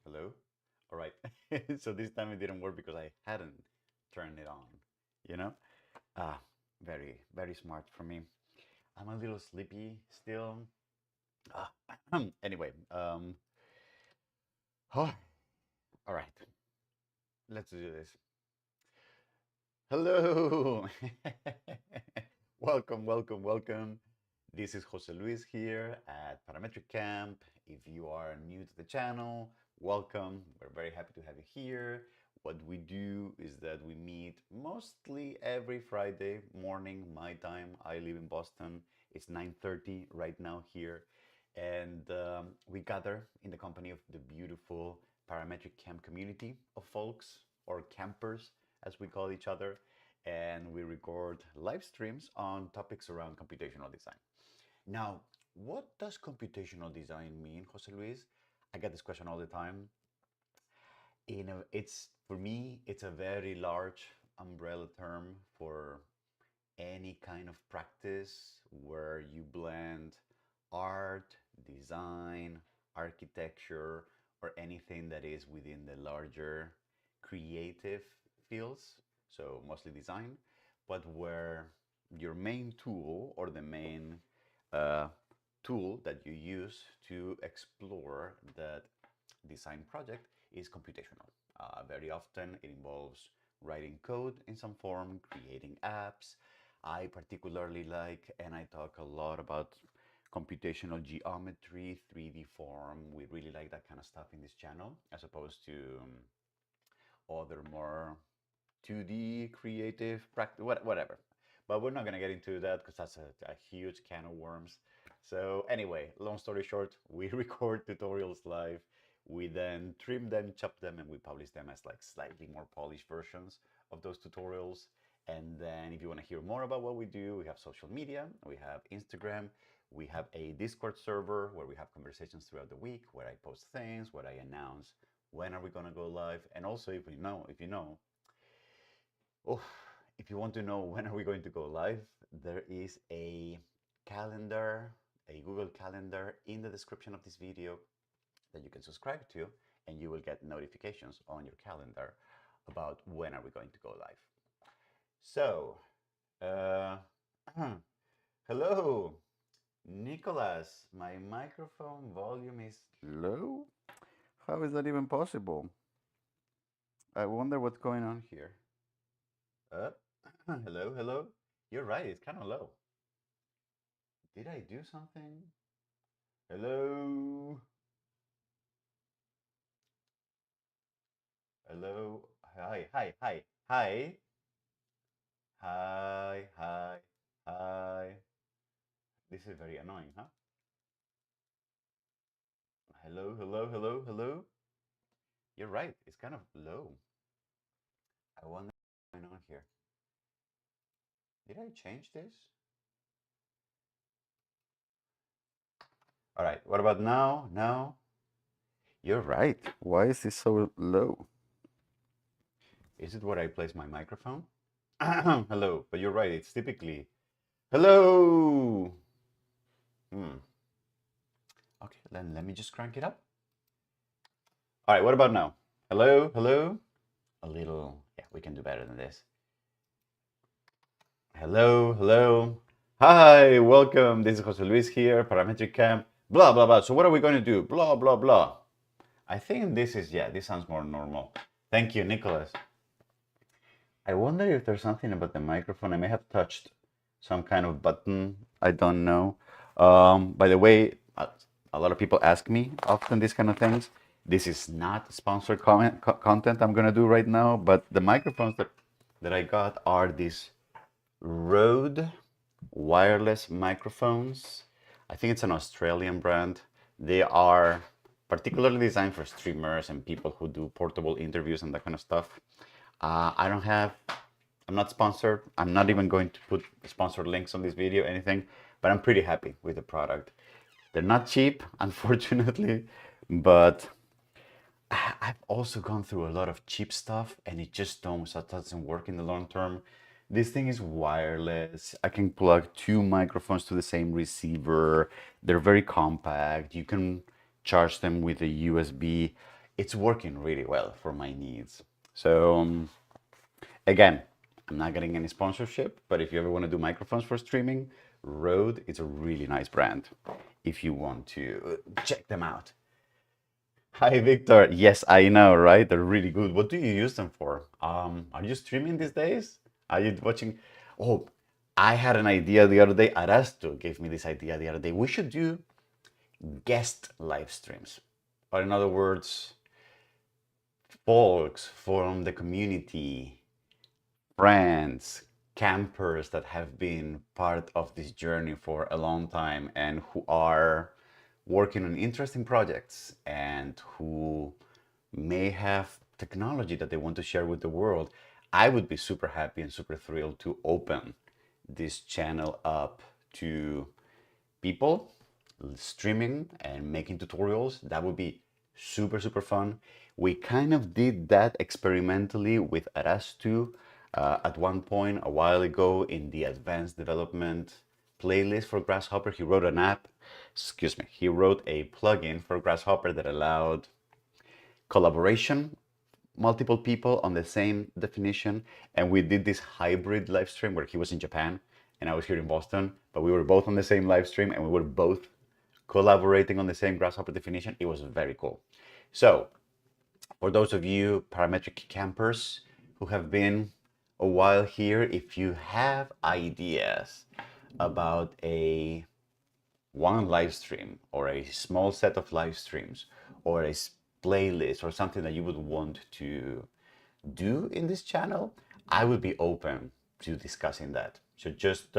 Hello? All right. So this time it didn't work because I hadn't turned it on, you know? Ah, very, very smart for me. I'm a little sleepy still. Ah, anyway, oh, all right. Let's do this. Hello. Welcome, welcome, welcome. This is Jose Luis here at Parametric Camp. If you are new to the channel, welcome. We're very happy to have you here. What we do is that we meet mostly every Friday morning, my time. I live in Boston. It's 9:30 right now here. And we gather in the company of the beautiful Parametric Camp community of folks or campers, as we call each other, and we record live streams on topics around computational design. Now, what does computational design mean, Jose Luis? I get this question all the time. It's for me, it's a very large umbrella term for any kind of practice where you blend art, design, architecture, or anything that is within the larger creative fields, so mostly design, but where your main tool or the main uh, tool that you use to explore that design project is computational. Very often it involves writing code in some form, creating apps. I particularly like, and I talk a lot about computational geometry, 3D form. We really like that kind of stuff in this channel, as opposed to other more 2D creative practice, whatever. But we're not gonna get into that because that's a huge can of worms. So anyway, long story short, we record tutorials live. We then trim them, chop them, and we publish them as like slightly more polished versions of those tutorials. And then if you want to hear more about what we do, we have social media, we have Instagram, we have a Discord server where we have conversations throughout the week, where I post things, where I announce when are we gonna go live, and also oh, if you want to know when are we going to go live, there is a calendar, a Google Calendar in the description of this video that you can subscribe to, and you will get notifications on your calendar about when are we going to go live. So, uh, hello, Nicholas. My microphone volume is low. How is that even possible? I wonder what's going on here. Uh, hello, hello. You're right, it's kind of low. Did I do something? Hello? Hello? Hi, hi, hi, hi. Hi, hi, hi. This is very annoying, huh? Hello, hello, hello, hello. You're right, it's kind of low. I wonder what's going on here. Did I change this? All right, what about now? Now? You're right. Why is this so low? Is it where I place my microphone? Hello, but you're right, it's typically hello. Hmm. Okay, then let me just crank it up. All right, what about now? Hello, hello. A little, yeah, we can do better than this. Hello, hello. Hi, welcome. This is Jose Luis here, Parametric Camp. Blah, blah, blah. So what are we going to do? Blah, blah, blah. I think this is, yeah, this sounds more normal. Thank you, Nicholas. I wonder if there's something about the microphone. I may have touched some kind of button. I don't know. By the way, a lot of people ask me often these kind of things. This is not sponsored content I'm gonna do right now, but the microphones that I got are these Rode wireless microphones. I think it's an Australian brand. They are particularly designed for streamers and people who do portable interviews and that kind of stuff. I'm not sponsored. I'm not even going to put sponsored links on this video, anything, but I'm pretty happy with the product. They're not cheap, unfortunately, but I've also gone through a lot of cheap stuff and it just doesn't work in the long term. This thing is wireless. I can plug two microphones to the same receiver. They're very compact. You can charge them with a USB. it's working really well for my needs. So again, I'm not getting any sponsorship, but if you ever want to do microphones for streaming, Rode is a really nice brand if you want to check them out. Hi, Victor. Yes, I know, right? They're really good. What do you use them for? Are you streaming these days? Are you watching? Oh, I had an idea the other day. Arasto gave me this idea the other day. We should do guest live streams. Or in other words, folks from the community, friends, campers that have been part of this journey for a long time and who are working on interesting projects and who may have technology that they want to share with the world. I would be super happy and super thrilled to open this channel up to people streaming and making tutorials. That would be super, super fun. We kind of did that experimentally with Arastu at one point a while ago in the advanced development playlist for Grasshopper. He wrote an app, excuse me, he wrote a plugin for Grasshopper that allowed collaboration, multiple people on the same definition. And we did this hybrid live stream where he was in Japan and I was here in Boston, but we were both on the same live stream and we were both collaborating on the same Grasshopper definition. It was very cool. So for those of you parametric campers who have been a while here, if you have ideas about a one live stream or a small set of live streams or a playlist or something that you would want to do in this channel, I would be open to discussing that. So just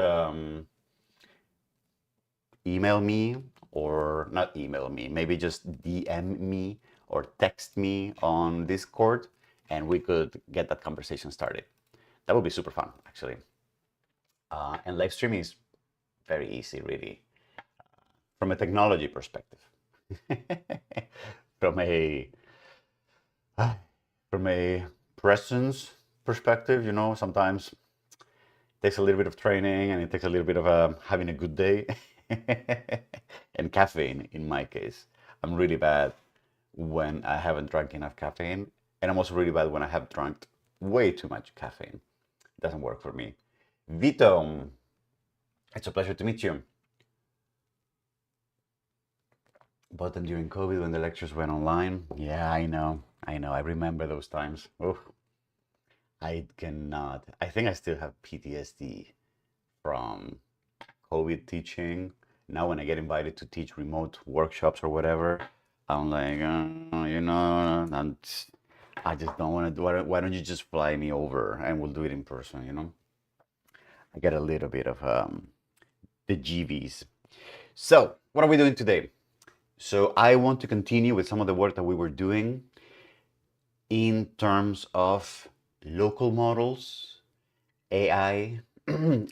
email me, or not email me, maybe just DM me or text me on Discord and we could get that conversation started. That would be super fun, actually. And live streaming is very easy, really, from a technology perspective. from a from a presence perspective, you know, sometimes it takes a little bit of training and it takes a little bit of having a good day. And caffeine, in my case. I'm really bad when I haven't drunk enough caffeine. And I'm also really bad when I have drunk way too much caffeine. It doesn't work for me. Vito, it's a pleasure to meet you. Bought them during COVID when the lectures went online. Yeah, I know. I remember those times. Oh, I cannot. I think I still have PTSD from COVID teaching. Now when I get invited to teach remote workshops or whatever, I'm like, you know, I just don't want to do it. Why don't you just fly me over and we'll do it in person, you know? I get a little bit of the GVs. So what are we doing today? So I want to continue with some of the work that we were doing in terms of local models, AI,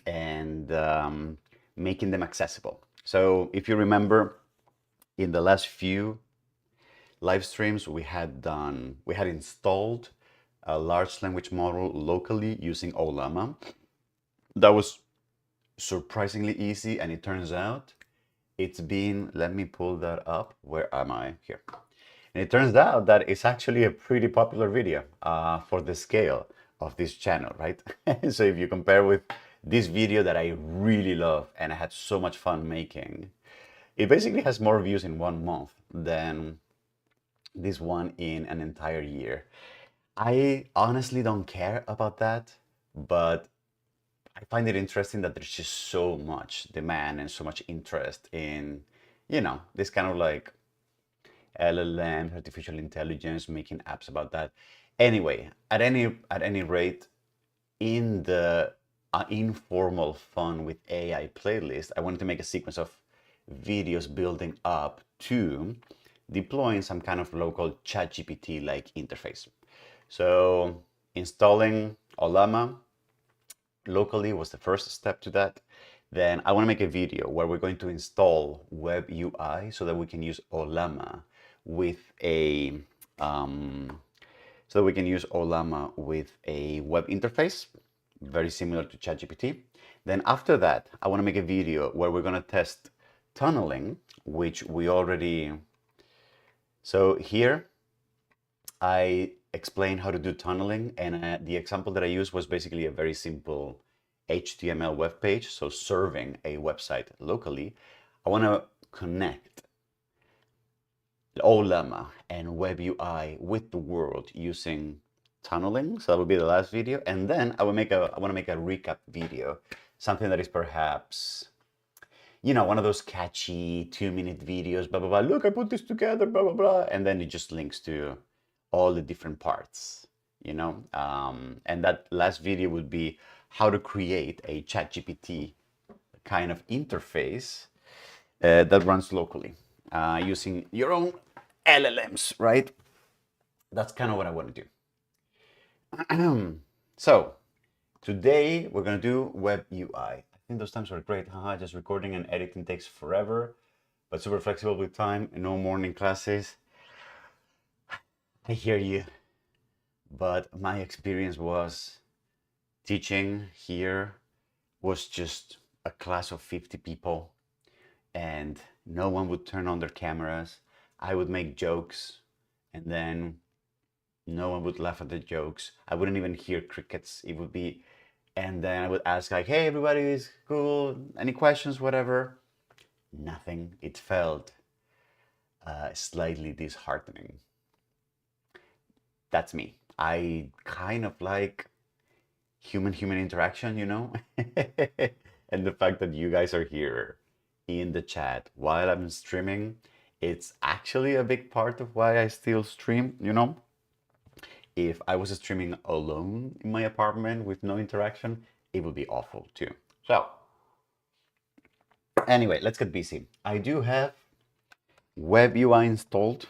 and making them accessible. So if you remember, in the last few live streams, we had installed a large language model locally using Ollama. That was surprisingly easy, and it turns out it's been, let me pull that up. Where am I? Here. And it turns out that it's actually a pretty popular video for the scale of this channel, right? So if you compare with this video that I really love and I had so much fun making, it basically has more views in 1 month than this one in an entire year. I honestly don't care about that, but I find it interesting that there's just so much demand and so much interest in, you know, this kind of like LLM, artificial intelligence, making apps about that. Anyway, at any rate, in the informal fun with AI playlist, I wanted to make a sequence of videos building up to deploying some kind of local ChatGPT like interface. So installing Ollama locally was the first step to that. Then I want to make a video where we're going to install WebUI so that we can use Ollama with a web interface very similar to ChatGPT. Then after that, I want to make a video where we're going to test tunneling, which we already. So here I explained how to do tunneling, and the example that I used was basically a very simple HTML web page, so serving a website locally. I want to connect Olama and WebUI with the world using tunneling. So that would be the last video, and then I want to make a recap video, something that is perhaps, you know, one of those catchy 2-minute videos, blah, blah, blah. Look, I put this together, blah, blah, blah. And then it just links to all the different parts, you know? And that last video would be how to create a ChatGPT kind of interface that runs locally using your own LLMs, right? That's kind of what I want to do. So today we're going to do WebUI. I think those times are great. Haha, just recording and editing takes forever, but super flexible with time and no morning classes. I hear you. But my experience was teaching here was just a class of 50 people and no one would turn on their cameras. I would make jokes and then no one would laugh at the jokes. I wouldn't even hear crickets. It would be, and then I would ask like, hey, everybody is cool. Any questions, whatever. Nothing. It felt slightly disheartening. That's me. I kind of like human interaction, you know? And the fact that you guys are here in the chat while I'm streaming, it's actually a big part of why I still stream, you know? If I was streaming alone in my apartment with no interaction, it would be awful too. So, anyway, let's get busy. I do have WebUI installed.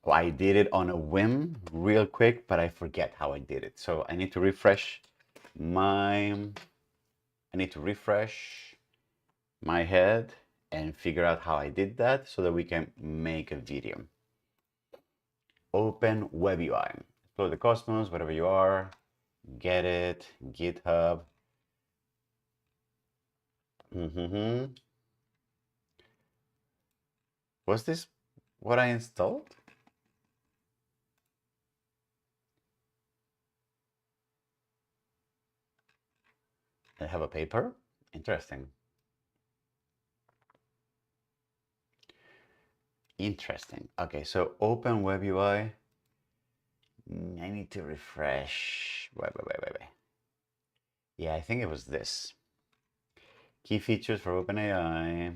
I did it on a whim real quick, but I forget how I did it. So I need to refresh my head and figure out how I did that so that we can make a video. Open WebUI. Explore the cosmos, wherever you are. Get it. GitHub. Was this what I installed? I have a paper. Interesting. Interesting. Okay, so open WebUI. I need to refresh. Wait. Yeah, I think it was this. Key features for OpenAI.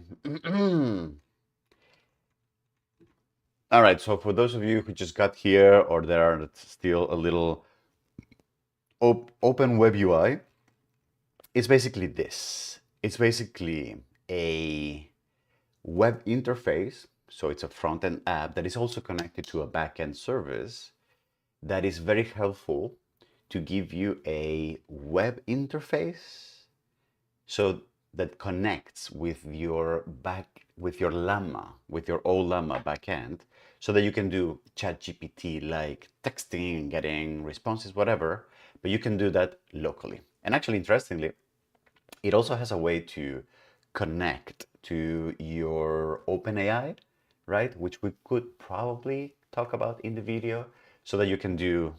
All right, so for those of you who just got here or there are still a little Open WebUI, it's basically this. It's basically a web interface. So it's a front-end app that is also connected to a back-end service that is very helpful to give you a web interface so that connects with your Llama, with your old Llama backend, so that you can do ChatGPT like texting and getting responses, whatever, but you can do that locally. And actually, interestingly, it also has a way to connect to your OpenAI, right? Which we could probably talk about in the video, so that you can do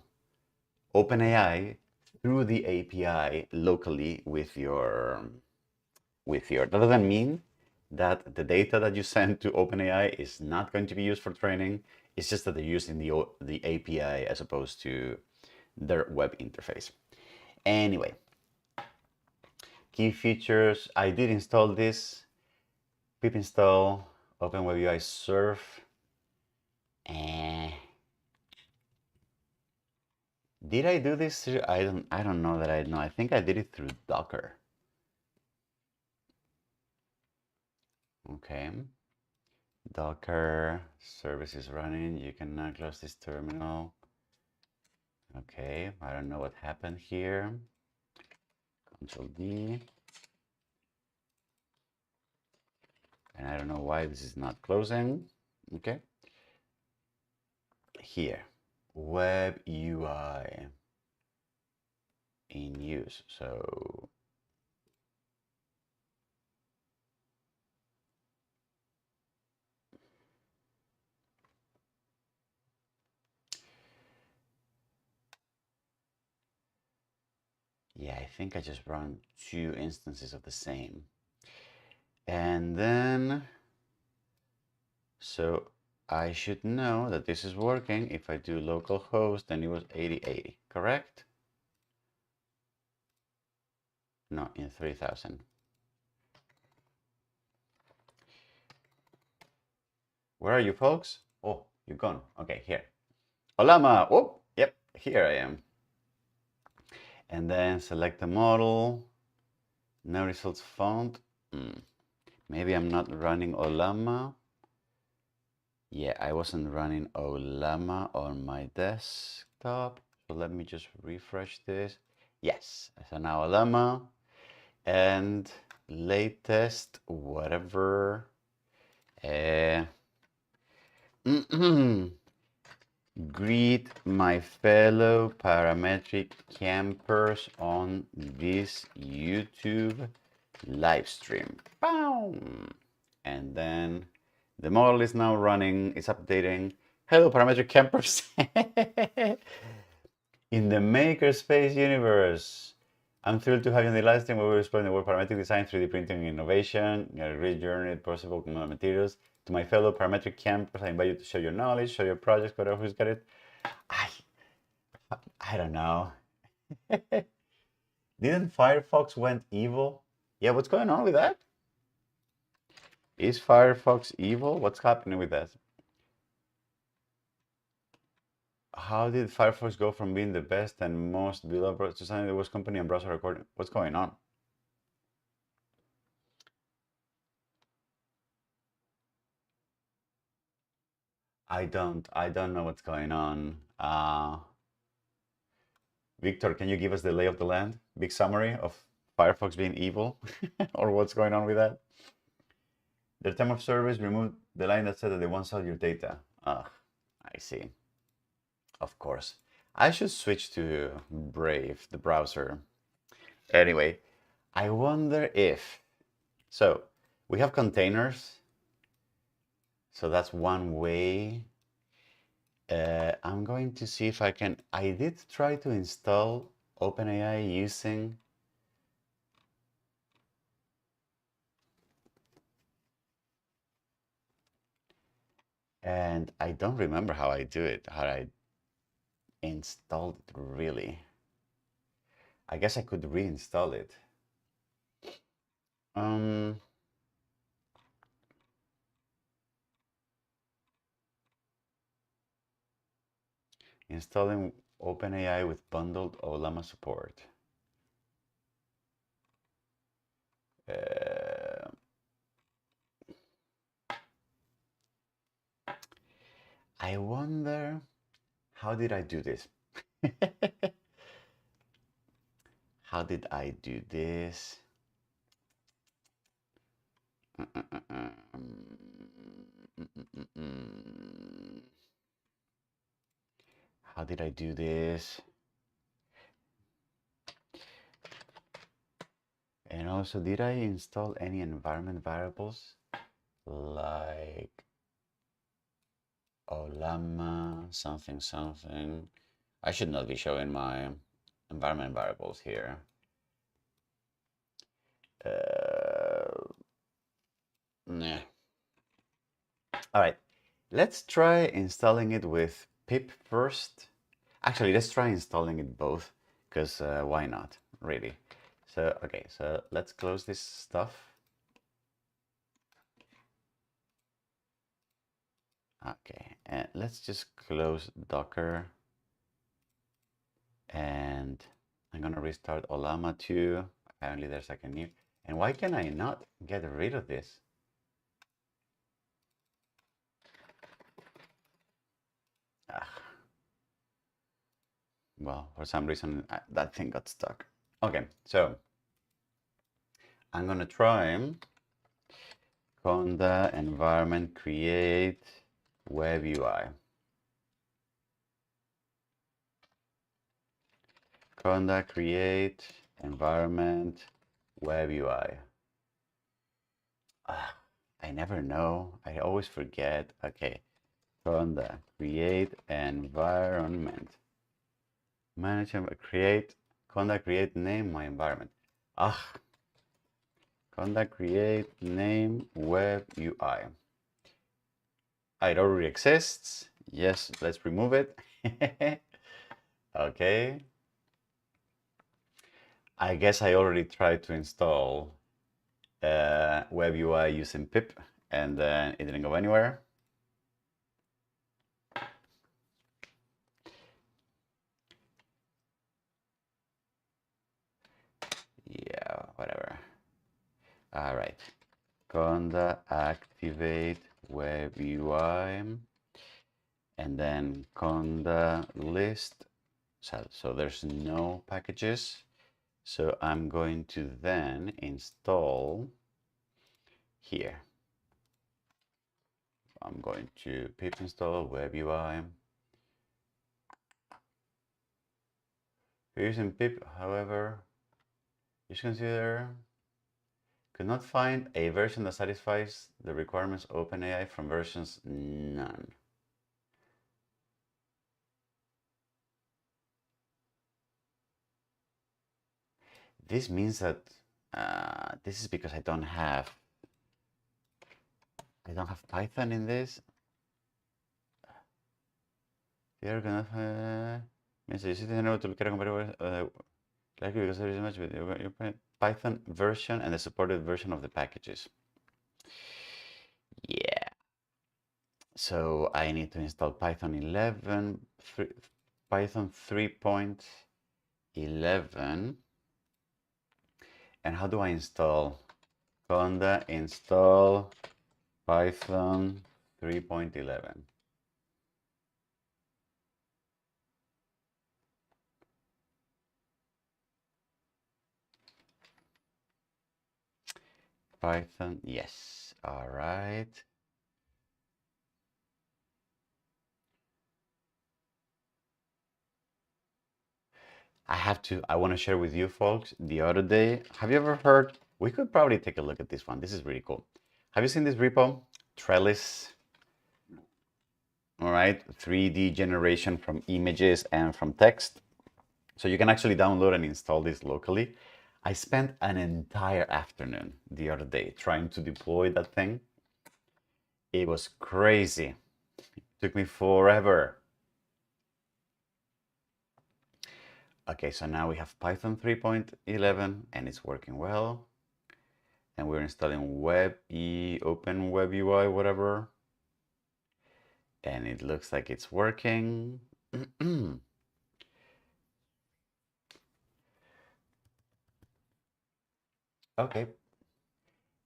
OpenAI through the API locally with your that doesn't mean that the data that you send to OpenAI is not going to be used for training. It's just that they're using the API as opposed to their web interface. Anyway, key features. I did install this. Pip install OpenWebUI Surf. Did I do this through? I don't know that I know. I think I did it through Docker. Okay. Docker service is running. You can now close this terminal. Okay, I don't know what happened here. Control D. And I don't know why this is not closing. Okay. Here, Web UI in use. So Yeah, I think I just run 2 instances of the same. And then, so I should know that this is working. If I do localhost, then it was 8080, correct? No, in 3000. Where are you folks? Oh, you're gone. Okay, here. Olama. Oh, yep, here I am. And then select the model. No results found. Maybe I'm not running Olama. Yeah, I wasn't running Olama on my desktop. So let me just refresh this. Yes, so now Olama and latest whatever. Greet my fellow parametric campers on this YouTube live stream. Boom! And then the model is now running, it's updating. Hello, parametric campers. In the makerspace universe, I'm thrilled to have you on the live stream where we're exploring the world of parametric design, 3D printing, innovation, a great journey, possible materials. To my fellow parametric campers, I invite you to share your knowledge, share your projects, whatever, who's got it. I don't know. Didn't Firefox went evil? Yeah, what's going on with that? Is Firefox evil? What's happening with that? How did Firefox go from being the best and most beloved to something that was company and browser recording? What's going on? I don't know what's going on. Victor, can you give us the lay of the land? Big summary of Firefox being evil or what's going on with that? Their term of service removed the line that said that they won't sell your data. Ah, I see. Of course. I should switch to Brave, the browser. Anyway, I wonder if... So, we have containers. So that's one way. I'm going to see if I can... I did try to install OpenAI using... And I don't remember how I do it, how I installed it really. I guess I could reinstall it. Installing OpenAI with bundled Olama support. I wonder, how did I do this? How did I do this? How did I do this? And also, did I install any environment variables like Olama something something? I should not be showing my environment variables here. Nah. All right, let's try installing it with pip first. Actually, let's try installing it both, because why not, really? So, okay, so let's close this stuff. Okay, and let's just close Docker. And I'm gonna restart Olama too. Apparently there's like a new, and why can I not get rid of this? Well, for some reason that thing got stuck. Okay, so I'm gonna try conda environment create WebUI. Conda create environment WebUI. I never know. I always forget. Okay, conda create environment. Manage and create. Conda create name my environment. Conda create name web UI. It already exists. Yes, let's remove it. Okay. I guess I already tried to install WebUI using pip, and then it didn't go anywhere. Yeah, whatever. All right. Conda activate WebUI, and then conda list. So there's no packages. So I'm going to then install here. I'm going to pip install WebUI. Using pip, however, you should consider could not find a version that satisfies the requirements of OpenAI from versions none. This means that this is because I don't have Python in this. You're gonna means you sit in order to look at a compatible likely because there is much with your Python version and the supported version of the packages. Yeah. So I need to install Python 11, Python 3.11. And how do I install? Conda install Python 3.11. Python, yes. All right. I want to share with you folks the other day. Have you ever heard? We could probably take a look at this one. This is really cool. Have you seen this repo? Trellis. All right. 3D generation from images and from text. So you can actually download and install this locally. I spent an entire afternoon the other day trying to deploy that thing. It was crazy. It took me forever. Okay, so now we have Python 3.11 and it's working well. And we're installing Open WebUI, whatever. And it looks like it's working. Okay.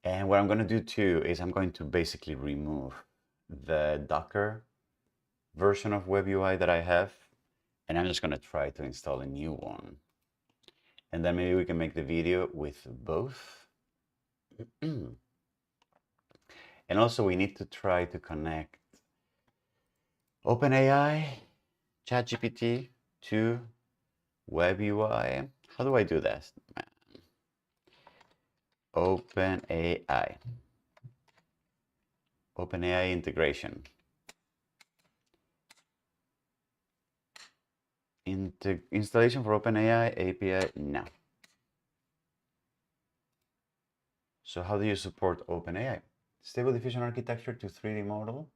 And what I'm going to do too is I'm going to basically remove the Docker version of WebUI that I have. And I'm just going to try to install a new one. And then maybe we can make the video with both. And also we need to try to connect OpenAI, ChatGPT to WebUI. How do I do that? OpenAI. OpenAI integration. Installation for OpenAI API, no. So how do you support OpenAI? Stable diffusion architecture to 3D model?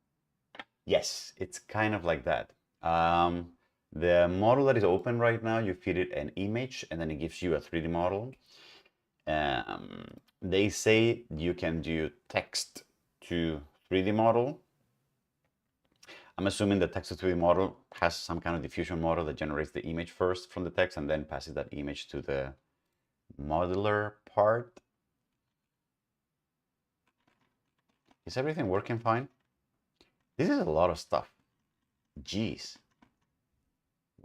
Yes, it's kind of like that. The model that is open right now, you feed it an image and then it gives you a 3D model. They say you can do text to 3D model. I'm assuming the text to 3D model has some kind of diffusion model that generates the image first from the text and then passes that image to the modeler part. Is everything working fine? This is a lot of stuff. Jeez.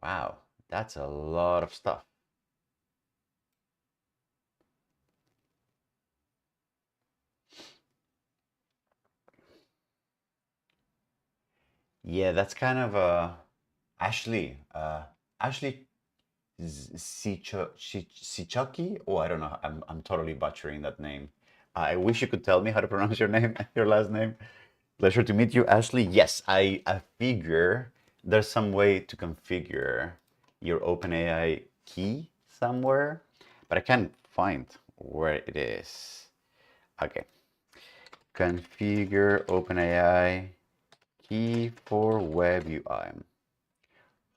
Wow, that's a lot of stuff. Yeah, that's kind of Ashley. Ashley Sichucky? Oh, I don't know. I'm totally butchering that name. I wish you could tell me how to pronounce your name, your last name. Pleasure to meet you, Ashley. Yes, I figure there's some way to configure your OpenAI keys somewhere, but I can't find where it is. Okay. Configure OpenAI key for WebUI.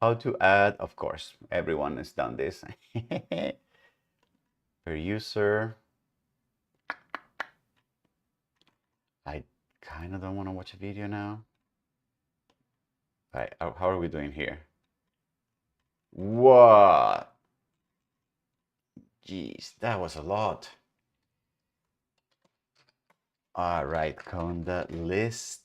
How to add, of course, everyone has done this. Per user. I kind of don't want to watch a video now. All right, how are we doing here? What? Jeez, that was a lot. All right, conda list.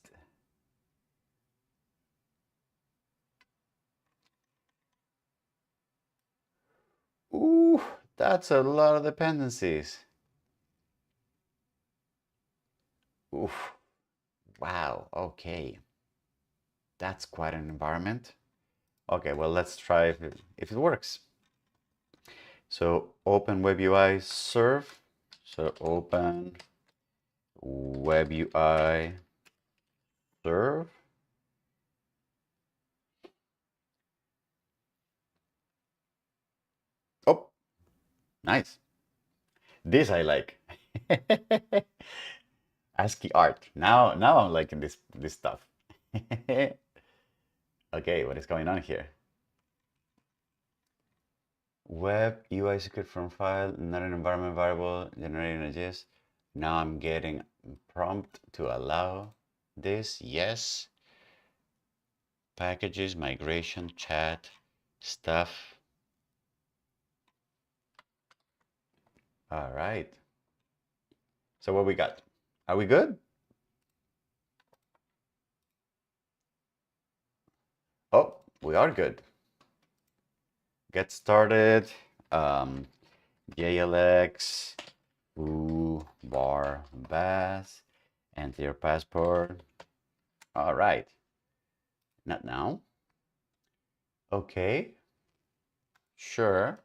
Ooh, that's a lot of dependencies. Oof. Wow, okay. That's quite an environment. Okay, well, let's try if it works. So open WebUI serve. So open WebUI serve. Oh, nice. This I like. ASCII art. Now I'm liking this stuff. Okay, what is going on here? Web UI secret from file, not an environment variable, generating images. Now I'm getting prompt to allow this. Yes. Packages, migration, chat, stuff. All right. So what we got? Are we good? Oh, we are good. Get started. JLX, bar bass, enter your passport. All right. Not now. Okay. Sure.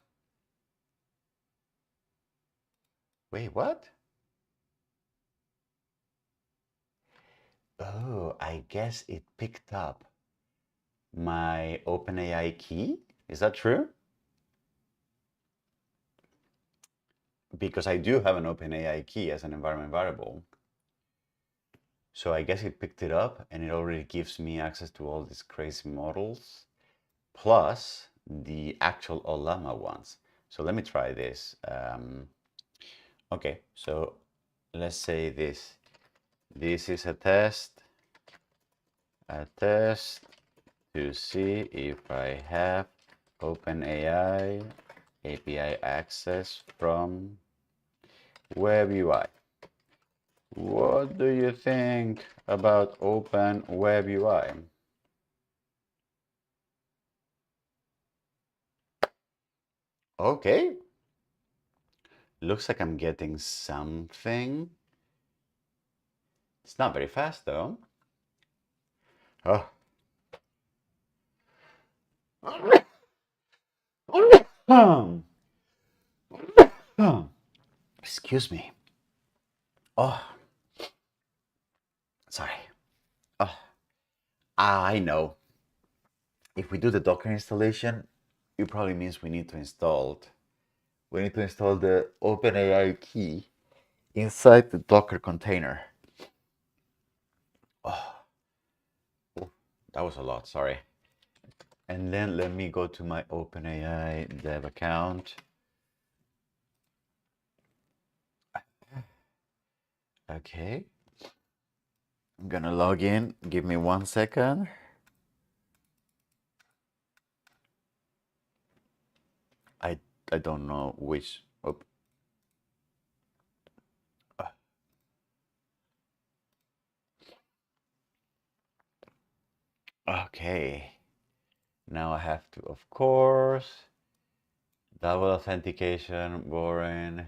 Wait, what? Oh, I guess it picked up my OpenAI key. Is that true? Because I do have an OpenAI key as an environment variable. So I guess it picked it up and it already gives me access to all these crazy models, plus the actual Olama ones. So let me try this. Okay, so let's say this. This is a test to see if I have OpenAI API access from WebUI. What do you think about Open WebUI? Okay. Looks like I'm getting something. It's not very fast though. Oh. Excuse me. Oh, sorry. Oh, I know. If we do the Docker installation, it probably means we need to install the OpenAI key inside the Docker container. Oh, that was a lot, sorry. And then let me go to my OpenAI dev account. Okay. I'm gonna log in. Give me 1 second. I don't know which. Oh. Okay. Now I have to, of course, double authentication, boring.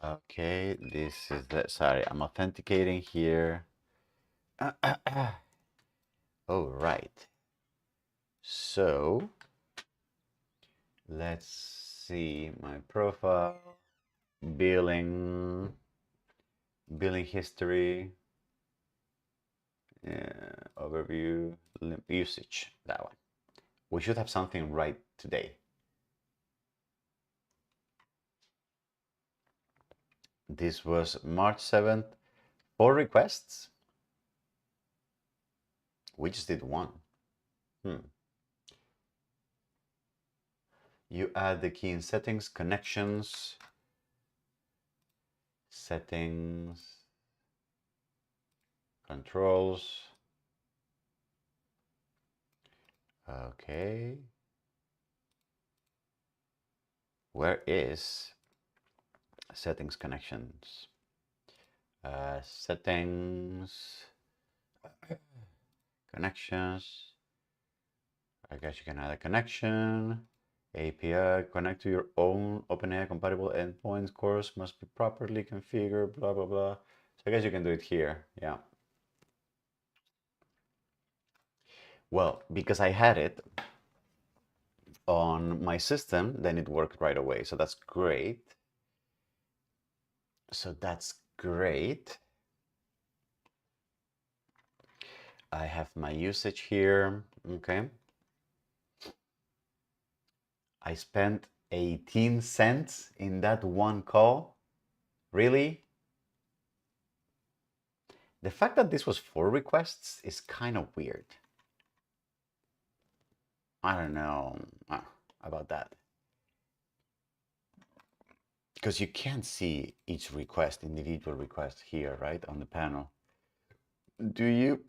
Okay, this is the, sorry, I'm authenticating here. All right. So let's see my profile, billing. billing history, overview, usage, that one. We should have something right today. This was March 7th. 4 requests. We just did one. You add the key in settings, connections, settings, controls. Okay. Where is settings connections? Settings, connections. I guess you can add a connection. API, connect to your own OpenAI compatible endpoints. Course must be properly configured, blah, blah, blah. So I guess you can do it here, yeah. Well, because I had it on my system, then it worked right away. So that's great. I have my usage here, okay. I spent 18 cents in that one call. Really? The fact that this was 4 requests is kind of weird. I don't know about that. Because you can't see each request, individual request here, right, on the panel. Do you?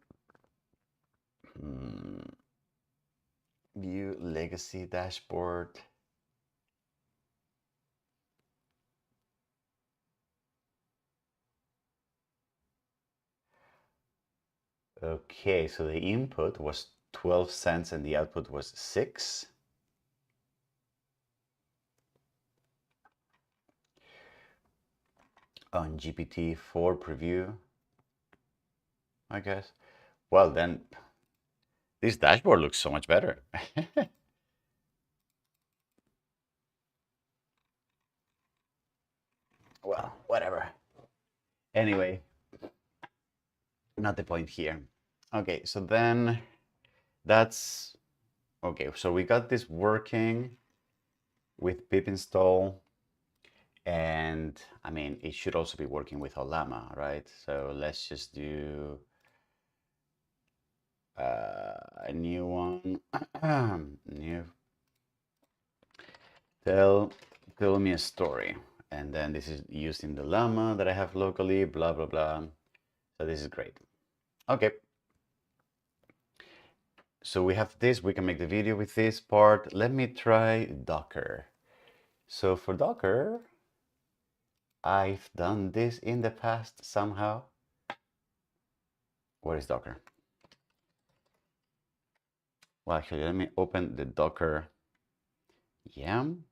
View legacy dashboard. Okay, so the input was 12 cents and the output was 6. On GPT-4 preview, I guess. Well, then this dashboard looks so much better. Well, whatever. Anyway, not the point here. Okay, so then that's okay. So we got this working with pip install, and I mean, it should also be working with Olama, right? So let's just do a new one. New. Tell me a story. And then this is used in the llama that I have locally, blah, blah, blah. So this is great. Okay. So we have this, we can make the video with this part. Let me try Docker. So for Docker, I've done this in the past somehow. Where is Docker? Well, actually, let me open the Docker yam.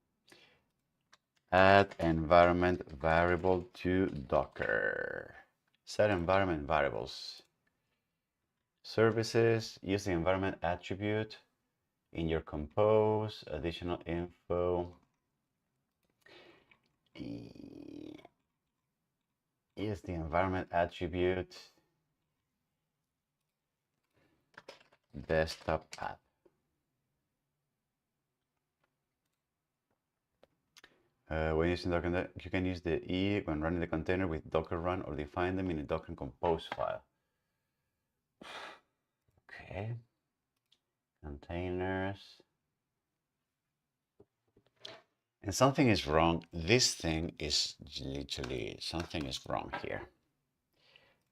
Add environment variable to Docker. Set environment variables. Services, use the environment attribute in your compose, additional info. Use the environment attribute, desktop app. When using Docker, you can use the E when running the container with Docker run or define them in a Docker compose file. Okay. Containers. And something is wrong. This thing is literally, something is wrong here.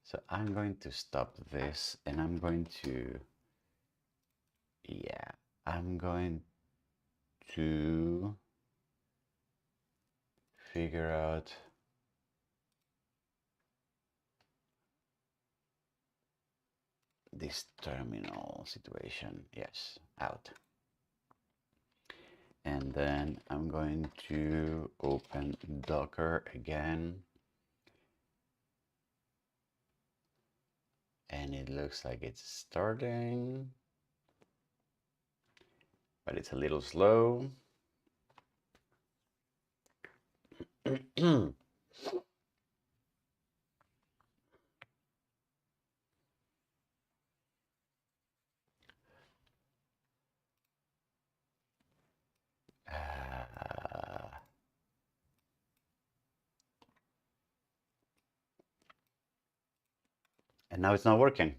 So I'm going to stop this and I'm going to, yeah, I'm going to figure out this terminal situation. Yes, out. And then I'm going to open Docker again. And it looks like it's starting, but it's a little slow. And now it's not working.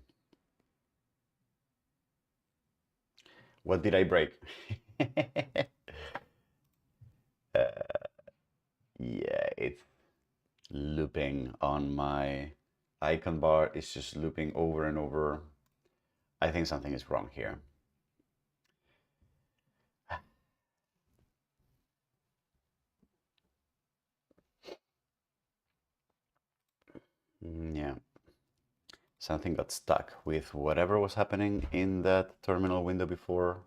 What did I break? Yeah, it's looping on my icon bar. It's just looping over and over. I think something is wrong here. Yeah, something got stuck with whatever was happening in that terminal window before.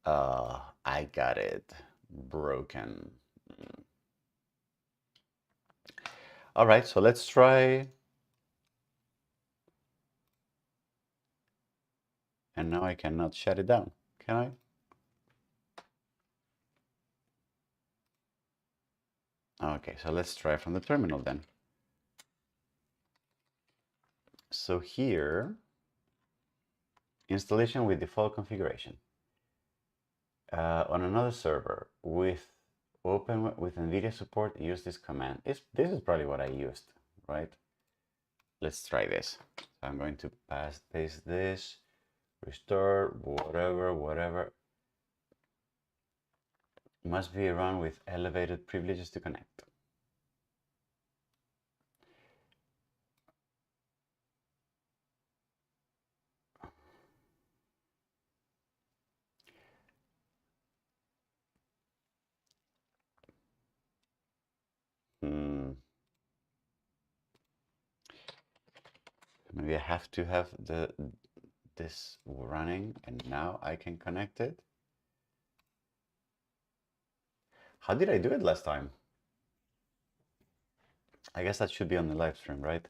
I got it broken. All right, so let's try. And now I cannot shut it down, can I? Okay, so let's try from the terminal then. So here, installation with default configuration. On another server with NVIDIA support, use this command. This is probably what I used, right? Let's try this. So I'm going to paste this, restore, whatever. Must be run with elevated privileges to connect. Maybe I have to have this running, and now I can connect it. How did I do it last time? I guess that should be on the live stream, right?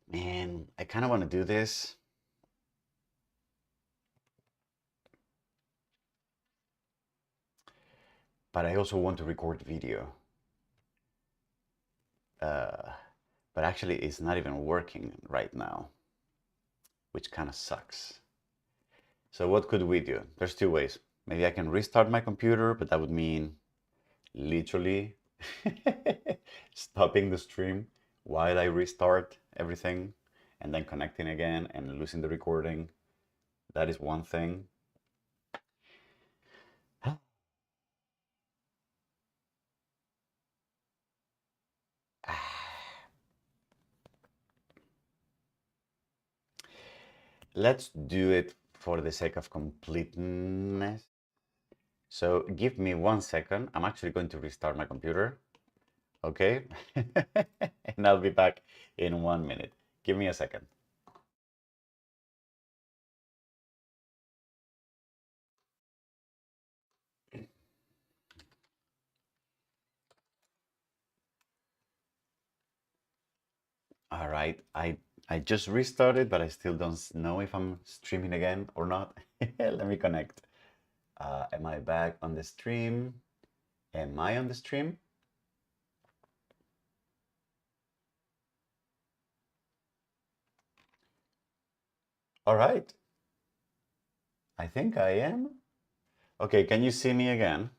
Man, I kind of want to do this. But I also want to record video. But actually it's not even working right now, which kind of sucks. So what could we do? There's two ways. Maybe I can restart my computer, but that would mean literally stopping the stream while I restart everything and then connecting again and losing the recording. That is one thing. Let's do it for the sake of completeness. So give me 1 second. I'm actually going to restart my computer. Okay? And I'll be back in 1 minute. Give me a second. All right, I just restarted, but I still don't know if I'm streaming again or not. Let me connect. Am I back on the stream? Am I on the stream? All right. I think I am. Okay, can you see me again?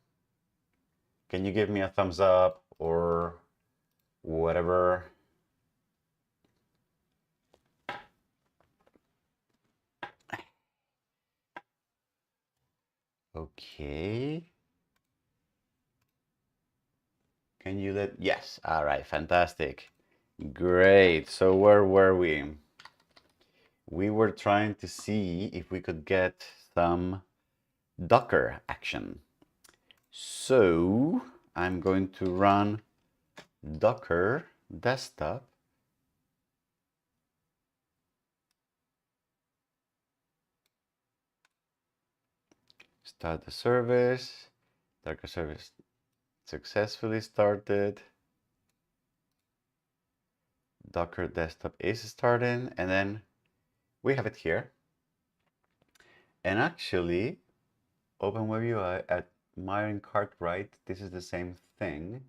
Can you give me a thumbs up or whatever? Okay. Can you yes. All right, fantastic. Great. So where were we? We were trying to see if we could get some Docker action. So I'm going to run Docker desktop. Start the service. Docker service successfully started. Docker desktop is starting, and then we have it here. And actually, open WebUI at Myron Cartwright. This is the same thing.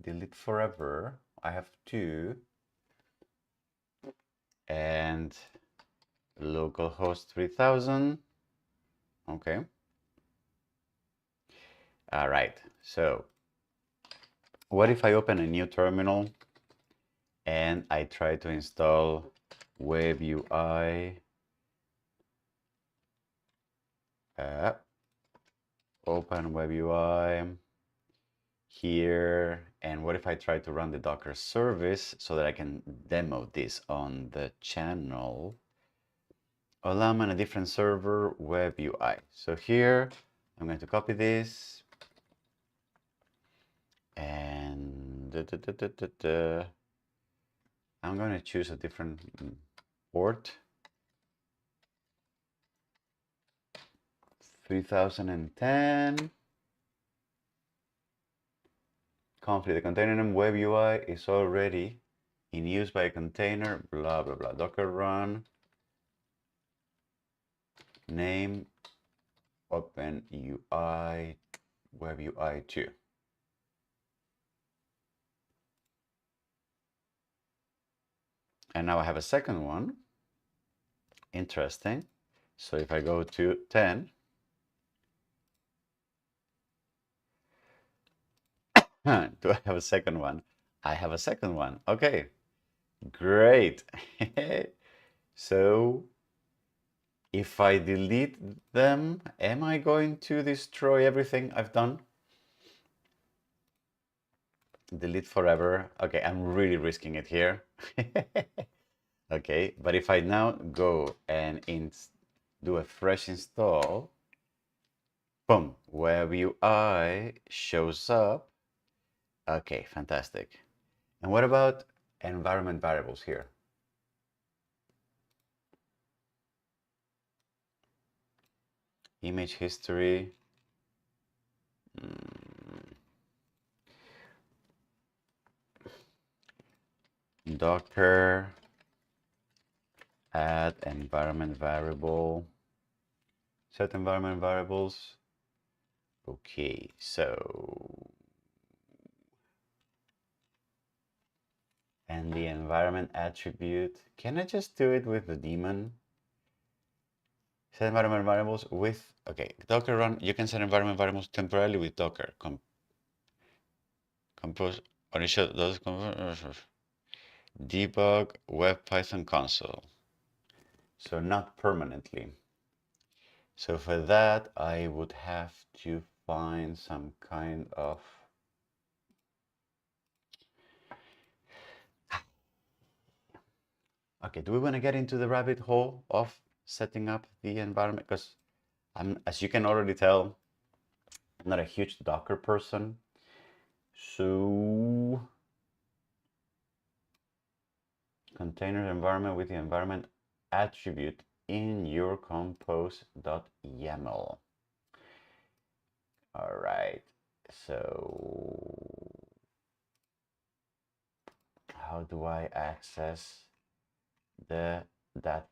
Delete forever. I have two. And localhost 3000. Okay. All right. So what if I open a new terminal and I try to install WebUI open WebUI here. And what if I try to run the Docker service so that I can demo this on the channel? Well, I'm on a different server, WebUI. So here, I'm going to copy this and I'm going to choose a different port. 3010. Conflict. The container name WebUI is already in use by a container, blah, blah, blah. Docker run name OpenUI WebUI 2. And now I have a second one. Interesting. So if I go to 10, do I have a second one? I have a second one. Okay, great. So if I delete them, am I going to destroy everything I've done? Delete forever. Okay, I'm really risking it here. Okay, but if I now go and do a fresh install, boom, WebUI shows up. Okay, fantastic. And what about environment variables here? Image history. Docker add environment variable. Set environment variables. Okay, so and the environment attribute. Can I just do it with the daemon? Set environment variables with, okay, Docker run, you can set environment variables temporarily with Docker. Compose, initial, those debug web Python console. So not permanently. So for that, I would have to find some kind of okay, do we want to get into the rabbit hole of setting up the environment? Because as you can already tell, I'm not a huge Docker person. So container environment with the environment attribute in your compose.yaml. All right, so how do I access that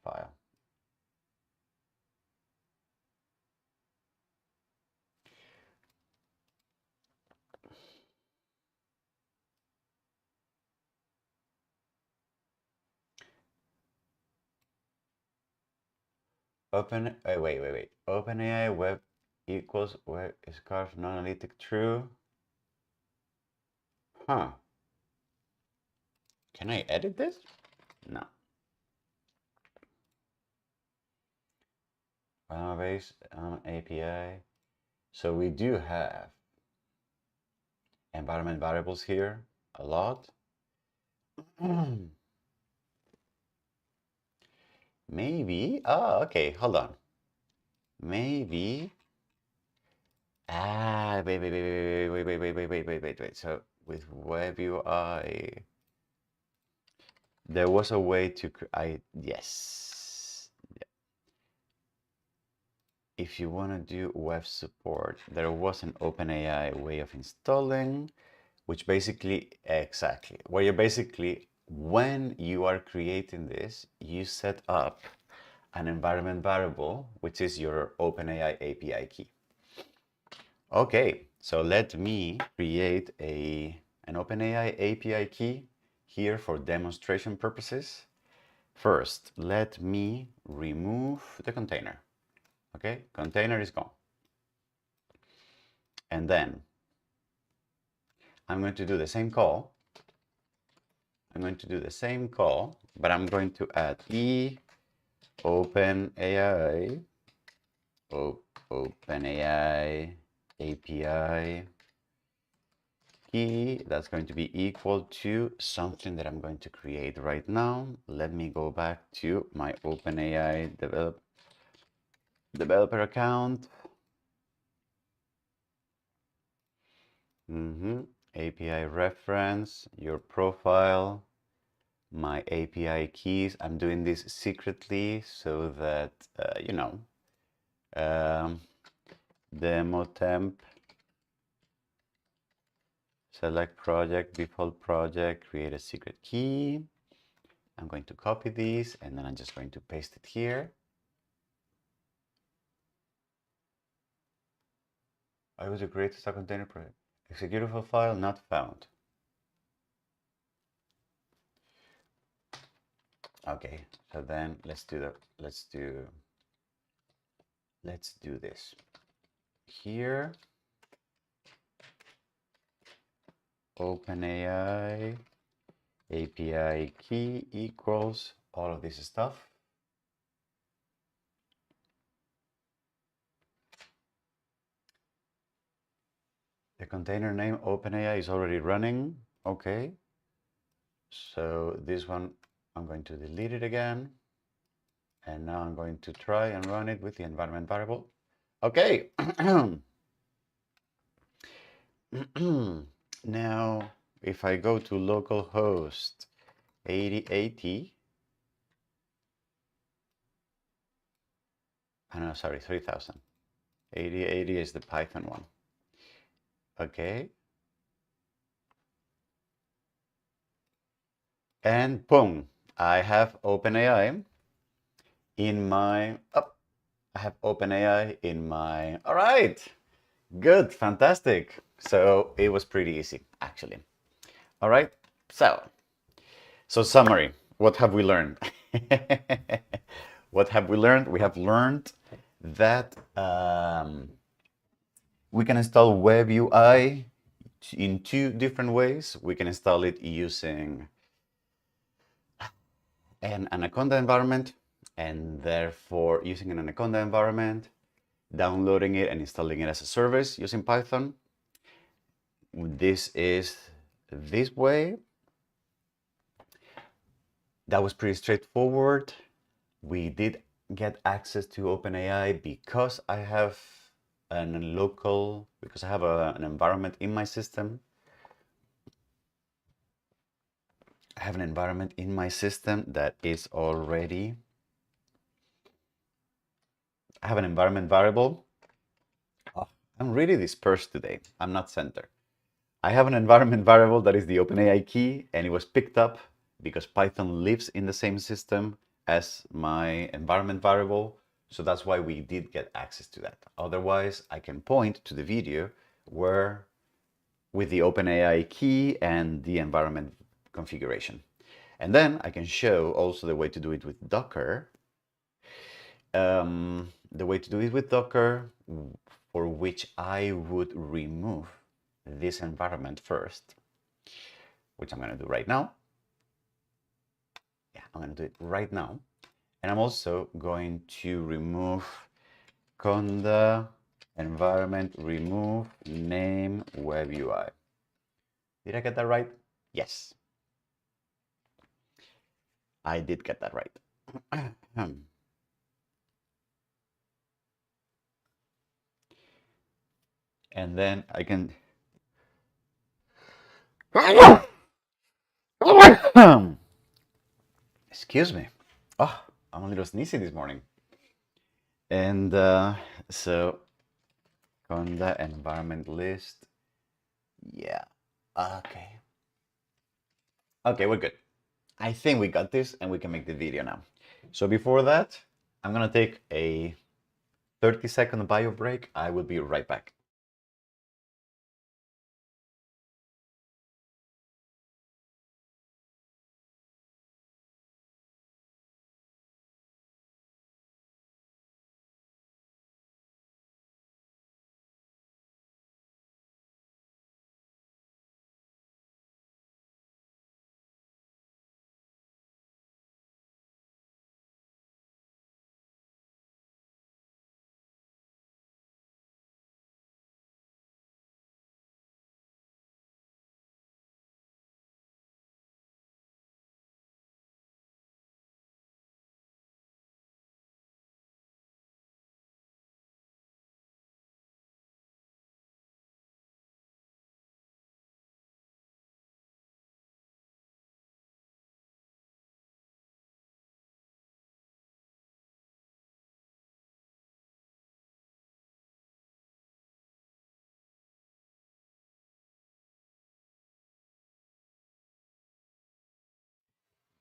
file? Wait. OpenAI web equals web scarf non-analytic true. Huh. Can I edit this? No. Base API. So we do have environment variables here a lot. Maybe. Oh, okay. Hold on. Maybe. Wait. So with WebUI, there was a way to yes. If you want to do web support, there was an OpenAI way of installing, which basically, exactly, where you basically, when you are creating this, you set up an environment variable, which is your OpenAI API key. Okay, so let me create an OpenAI API key here for demonstration purposes. First, let me remove the container. Okay, container is gone. And then I'm going to do the same call. I'm going to do the same call, but I'm going to add OpenAI, OpenAI API key. That's going to be equal to something that I'm going to create right now. Let me go back to my OpenAI developer account. API reference, your profile, my API keys. I'm doing this secretly so that, you know, demo temp, select project, default project, create a secret key. I'm going to copy these and then I'm just going to paste it here. I was a create a container project. Executable file not found. Okay, so then let's do this. Here, OpenAI API key equals all of this stuff. The container name OpenAI is already running. Okay. So this one, I'm going to delete it again. And now I'm going to try and run it with the environment variable. Okay. Now, if I go to localhost 8080, oh no, sorry, 3000. 8080 is the Python one. Okay. And boom, I have OpenAI in my, I have OpenAI in my, all right, good, fantastic. So it was pretty easy, actually. All right, so summary, what have we learned? What have we learned? We have learned that we can install WebUI in two different ways. We can install it using an Anaconda environment, and therefore using an Anaconda environment, downloading it and installing it as a service using Python. This is this way. That was pretty straightforward. We did get access to OpenAI because I have an environment in my system. I have an environment in my system that is already, I have an environment variable. Oh, I'm really dispersed today. I'm not center. I have an environment variable that is the OpenAI key, and it was picked up because Python lives in the same system as my environment variable. So that's why we did get access to that. Otherwise, I can point to the video where with the OpenAI key and the environment configuration. And then I can show also the way to do it with Docker. The way to do it with Docker, for which I would remove this environment first, which I'm going to do right now. Yeah, I'm going to do it right now. And I'm also going to remove conda environment remove name WebUI. Did I get that right? Yes. I did get that right. And then I can excuse me. Oh, I'm a little sneezy this morning. And so conda environment list. Yeah. Okay. Okay, we're good. I think we got this and we can make the video now. So before that, I'm gonna take a 30-second bio break. I will be right back.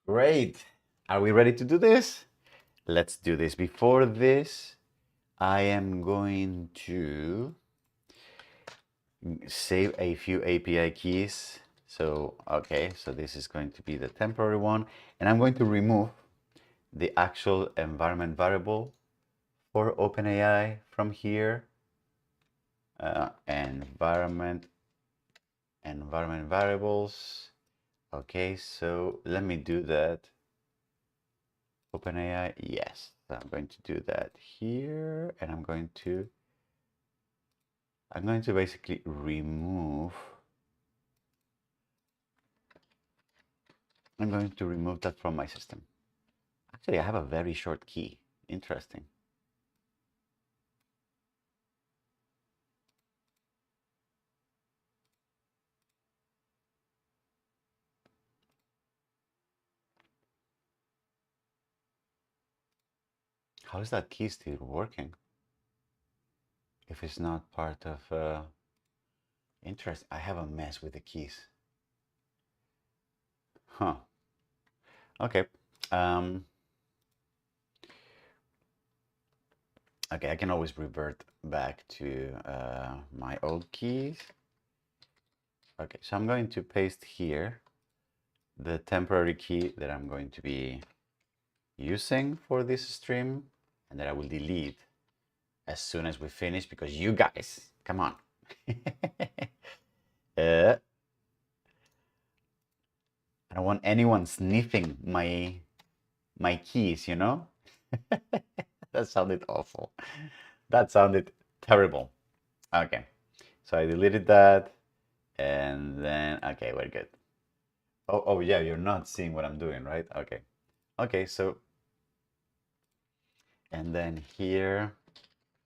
Great. Are we ready to do this? Let's do this. Before this, I am going to save a few API keys. So, okay, so this is going to be the temporary one. And I'm going to remove the actual environment variable for OpenAI from here. Environment variables. Okay, so let me do that. OpenAI, yes. So I'm going to do that here, and I'm going to basically remove. I'm going to remove that from my system. Actually, I have a very short key. Interesting. How is that key still working? If it's not part of interest, I have a mess with the keys. Huh. Okay. Okay, I can always revert back to my old keys. Okay, so I'm going to paste here the temporary key that I'm going to be using for this stream, and that I will delete as soon as we finish, because you guys, come on. I don't want anyone sniffing my keys, you know? That sounded awful. That sounded terrible. Okay, so I deleted that, and then, okay, we're good. Oh yeah, you're not seeing what I'm doing, right? Okay. Okay, so, and then here,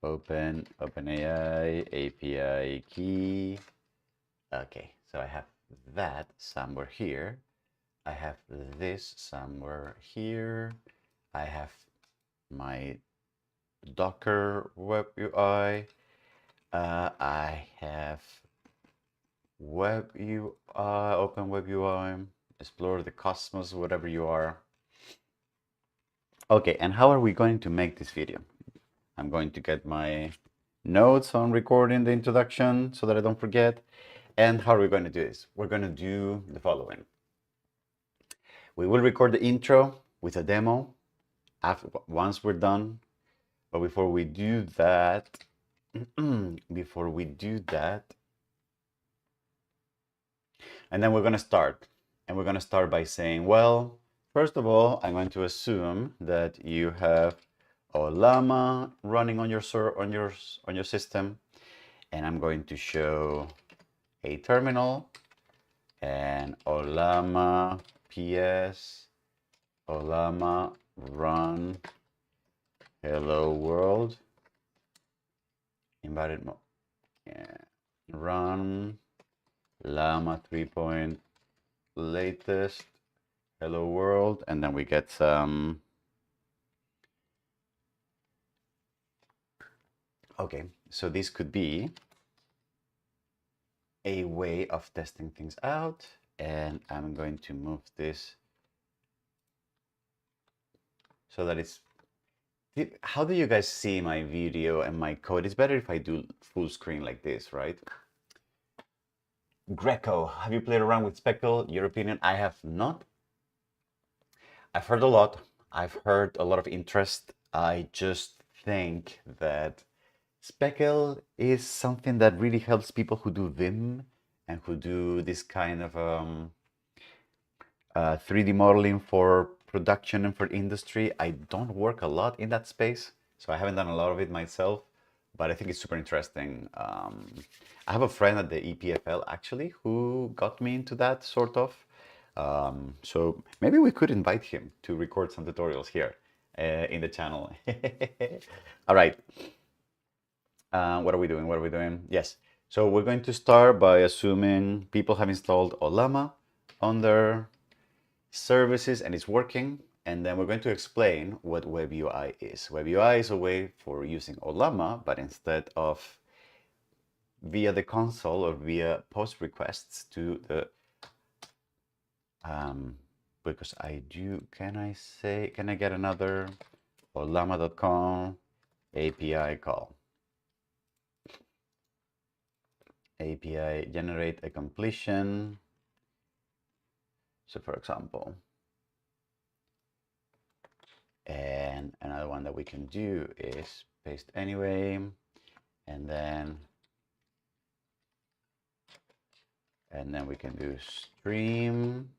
OpenAI API key. Okay, so I have that somewhere here. I have this somewhere here. I have my Docker WebUI. I have WebUI, Open WebUI, Explore the Cosmos, whatever you are. Okay, and how are we going to make this video? I'm going to get my notes on recording the introduction so that I don't forget. And how are we going to do this? We're going to do the following. We will record the intro with a demo once we're done. But before we do that, and then we're going to start. And we're going to start by saying, well, first of all, I'm going to assume that you have Olama running on your system, and I'm going to show a terminal and Olama PS Olama run hello world invited run llama 3 latest hello world, and then we get some. Okay, so this could be a way of testing things out, and I'm going to move this so that it's. How do you guys see my video and my code? It's better if I do full screen like this, right? Greco, have you played around with Speckle? Your opinion? I have not. I've heard a lot. I've heard a lot of interest. I just think that Speckle is something that really helps people who do Vim and who do this kind of 3D modeling for production and for industry. I don't work a lot in that space, so I haven't done a lot of it myself, but I think it's super interesting. I have a friend at the EPFL actually who got me into that sort of. So maybe we could invite him to record some tutorials here in the channel. All right. What are we doing? What are we doing? Yes. So we're going to start by assuming people have installed Olama on their services and it's working. And then we're going to explain what WebUI is. WebUI is a way for using Olama, but instead of via the console or via post requests to the because I do, can I get another olama.com API call? API generate a completion. So for example, and another one that we can do is paste anyway, and then we can do stream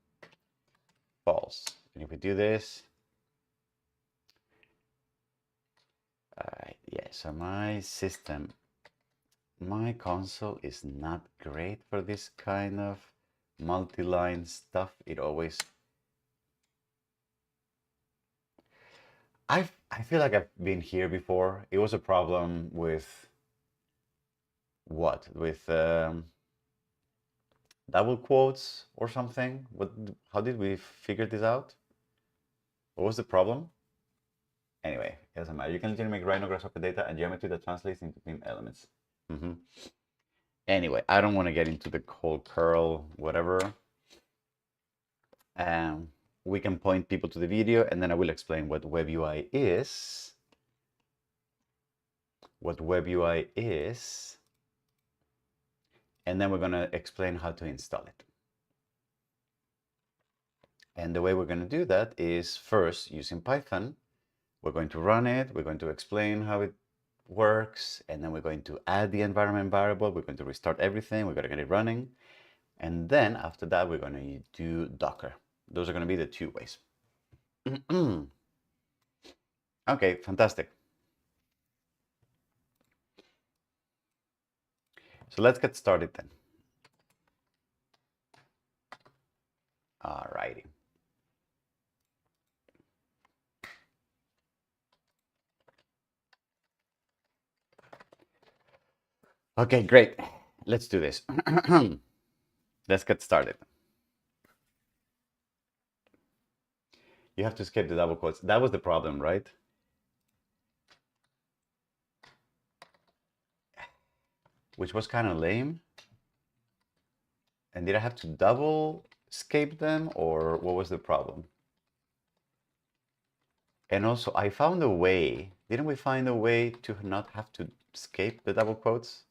false. And if we do this, yeah, so my system, my console is not great for this kind of multi-line stuff. It always, I feel like I've been here before. It was a problem with what? With double quotes or something? How did we figure this out? What was the problem? Anyway, it doesn't matter. You can literally make rhino grasshopper data and geometry that translates into PIM elements. Anyway, I don't want to get into the whole curl, whatever. We can point people to the video, and then I will explain what WebUI is. And then we're going to explain how to install it. And the way we're going to do that is first using Python. We're going to run it. We're going to explain how it works. And then we're going to add the environment variable. We're going to restart everything. We're going to get it running. And then after that, we're going to do Docker. Those are going to be the two ways. Okay, fantastic. So let's get started then. All righty. Okay, great. Let's do this. Let's get started. You have to skip the double quotes. That was the problem, right? Which was kind of lame. And did I have to double escape them, or what was the problem? And also, I found a way. Didn't we find a way to not have to escape the double quotes?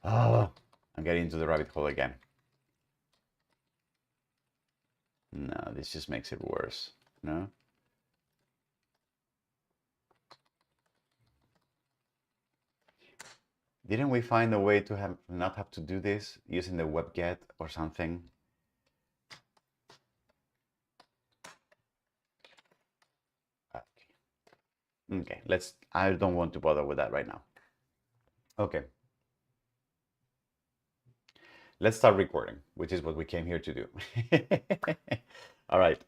Oh, I'm getting into the rabbit hole again. No, this just makes it worse. No? Didn't we find a way to not have to do this using the webget or something? Okay, I don't want to bother with that right now. Okay. Let's start recording, which is what we came here to do. All right.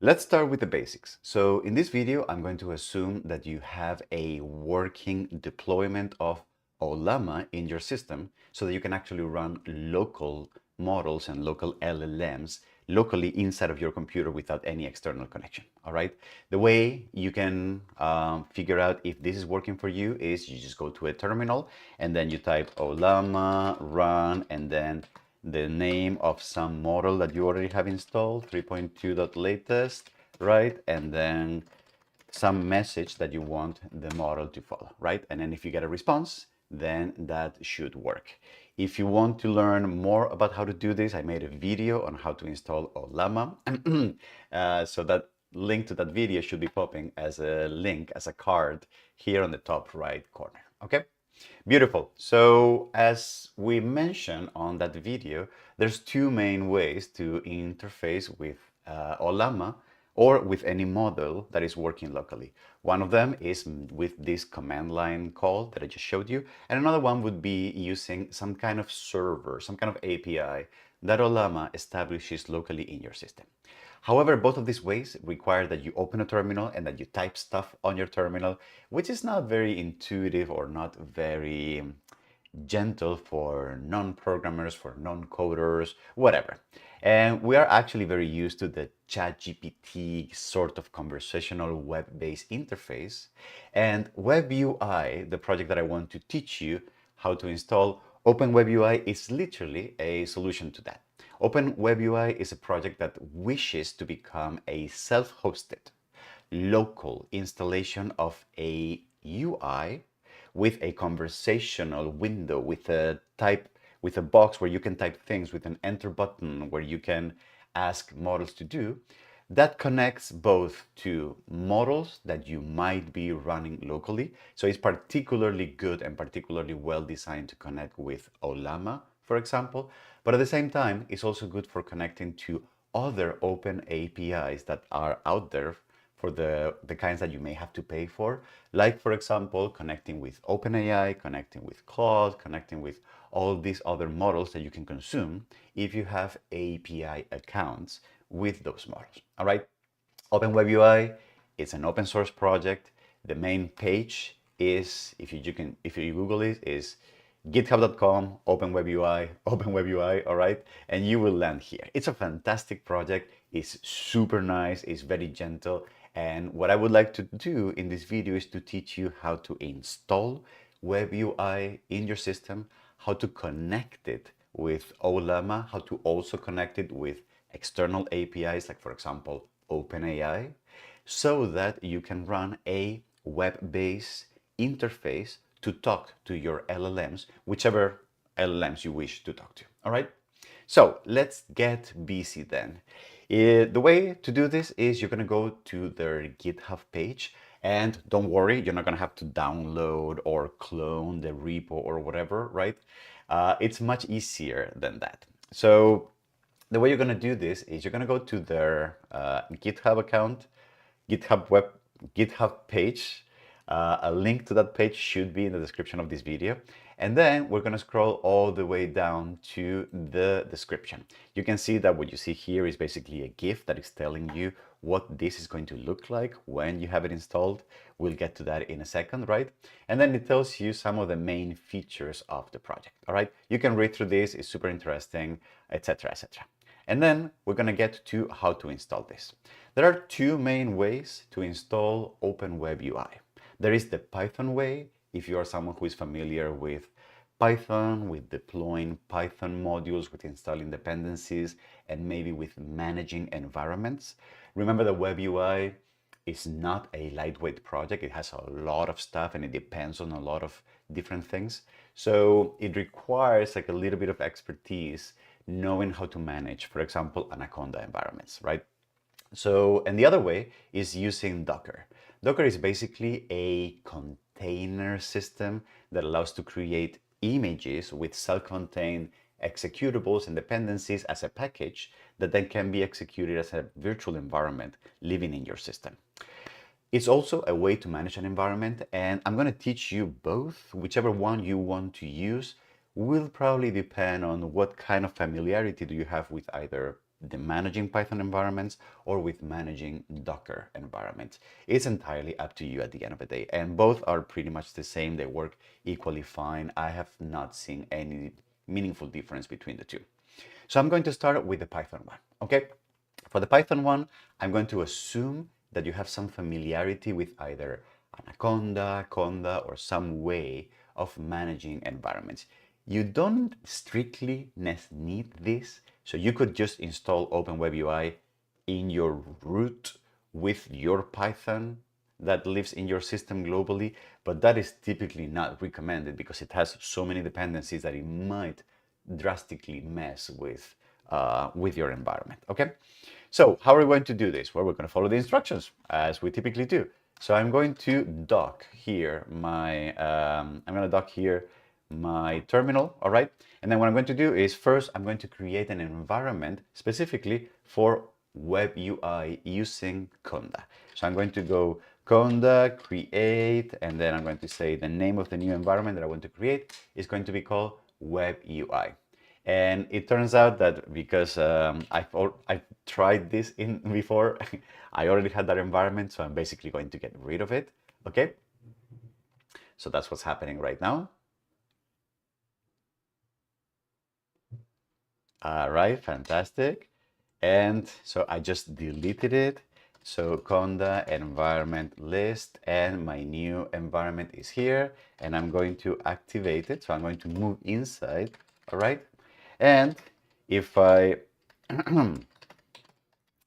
Let's start with the basics. So in this video, I'm going to assume that you have a working deployment of Olama in your system so that you can actually run local models and local LLMs locally inside of your computer without any external connection. All right. The way you can figure out if this is working for you is you just go to a terminal and then you type Olama run and then the name of some model that you already have installed, 3.2.latest, right? And then some message that you want the model to follow, right? And then if you get a response, then that should work. If you want to learn more about how to do this, I made a video on how to install Olama. So that link to that video should be popping as a link, as a card here on the top right corner, okay? Beautiful. So as we mentioned on that video, there's two main ways to interface with Olama or with any model that is working locally. One of them is with this command line call that I just showed you, and another one would be using some kind of server, some kind of API that Olama establishes locally in your system. However, both of these ways require that you open a terminal and that you type stuff on your terminal, which is not very intuitive or not very gentle for non-programmers, for non-coders, whatever. And we are actually very used to the ChatGPT sort of conversational web-based interface. And WebUI, the project that I want to teach you how to install, OpenWebUI is literally a solution to that. OpenWebUI is a project that wishes to become a self-hosted local installation of a UI with a conversational window, with a box where you can type things, with an enter button where you can ask models to do, that connects both to models that you might be running locally. So it's particularly good and particularly well designed to connect with Olama, for example. But at the same time, it's also good for connecting to other open APIs that are out there for the kinds that you may have to pay for. Like, for example, connecting with OpenAI, connecting with Claude, connecting with all these other models that you can consume if you have API accounts with those models. All right. OpenWebUI, it's an open source project. The main page is, if you Google it, is github.com, OpenWebUI, OpenWebUI, all right? And you will land here. It's a fantastic project. It's super nice. It's very gentle. And what I would like to do in this video is to teach you how to install WebUI in your system, how to connect it with Olama, how to also connect it with external APIs, like for example, OpenAI, so that you can run a web-based interface to talk to your LLMs, whichever LLMs you wish to talk to. All right. So let's get busy then. The way to do this is you're going to go to their GitHub page, and don't worry, you're not going to have to download or clone the repo or whatever, right? It's much easier than that. So the way you're going to do this is you're going to go to their GitHub account, GitHub page. A link to that page should be in the description of this video. And then we're going to scroll all the way down to the description. You can see that what you see here is basically a GIF that is telling you what this is going to look like when you have it installed. We'll get to that in a second, right? And then it tells you some of the main features of the project. All right, you can read through this, it's super interesting, etc., etc. And then we're going to get to how to install this. There are two main ways to install OpenWebUI. There is the Python way, if you are someone who is familiar with Python, with deploying Python modules, with installing dependencies, and maybe with managing environments. Remember that WebUI is not a lightweight project. It has a lot of stuff and it depends on a lot of different things. So it requires like a little bit of expertise knowing how to manage, for example, Anaconda environments, right? So, and the other way is using Docker. Docker is basically a container system that allows to create images with self-contained executables and dependencies as a package that then can be executed as a virtual environment living in your system. It's also a way to manage an environment, and I'm going to teach you both. Whichever one you want to use will probably depend on what kind of familiarity do you have with either the managing Python environments or with managing Docker environments. It's entirely up to you at the end of the day, and both are pretty much the same. They work equally fine. I have not seen any meaningful difference between the two. So I'm going to start with the Python one, okay? For the Python one, I'm going to assume that you have some familiarity with either Anaconda, Conda, or some way of managing environments. You don't strictly need this, so you could just install OpenWebUI in your root with your Python that lives in your system globally, but that is typically not recommended because it has so many dependencies that it might drastically mess with your environment. Okay, so how are we going to do this? Well, we're going to follow the instructions as we typically do. So I'm going to dock here my terminal, all right? And then what I'm going to do is first I'm going to create an environment specifically for WebUI using Conda. So I'm going to go Conda create, and then I'm going to say the name of the new environment that I want to create is going to be called WebUI. And it turns out that because I've tried this in before, I already had that environment, so I'm basically going to get rid of it. Okay, so that's what's happening right now. All right, fantastic. And so I just deleted it. So conda environment list, and my new environment is here, and I'm going to activate it. So I'm going to move inside, all right? And if I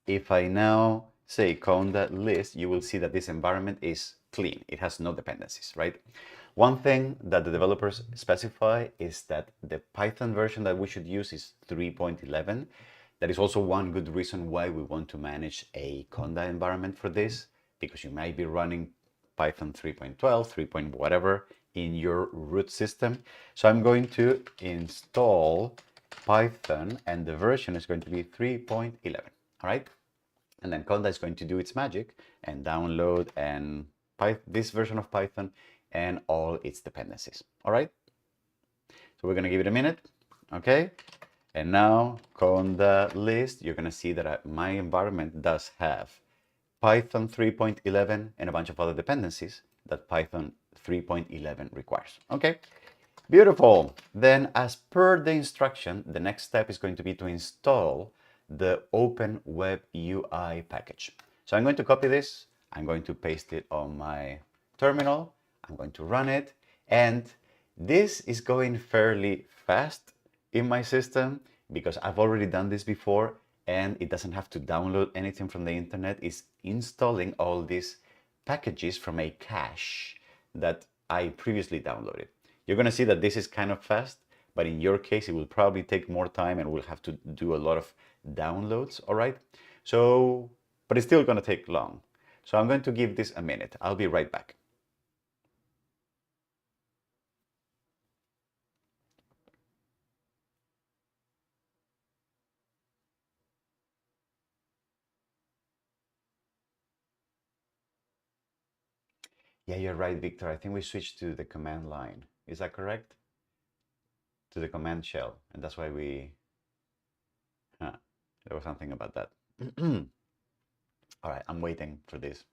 if I now say conda list, you will see that this environment is clean. It has no dependencies, right? One thing that the developers specify is that the Python version that we should use is 3.11. That is also one good reason why we want to manage a conda environment for this, because you might be running Python 3.12, 3. Whatever in your root system. So I'm going to install Python, and the version is going to be 3.11. All right. And then conda is going to do its magic and download this version of Python and all its dependencies. All right. So we're going to give it a minute. Okay. And now conda list, you're going to see that my environment does have Python 3.11 and a bunch of other dependencies that Python 3.11 requires. Okay. Beautiful. Then as per the instruction, the next step is going to be to install the OpenWebUI package. So I'm going to copy this. I'm going to paste it on my terminal. I'm going to run it. And this is going fairly fast in my system because I've already done this before, and it doesn't have to download anything from the internet. It's installing all these packages from a cache that I previously downloaded. You're going to see that this is kind of fast, but in your case, it will probably take more time and we'll have to do a lot of downloads, all right? So, but it's still going to take long. So I'm going to give this a minute. I'll be right back. Yeah, you're right, Victor. I think we switched to the command line. Is that correct? To the command shell. And that's why there was something about that. All right, I'm waiting for this.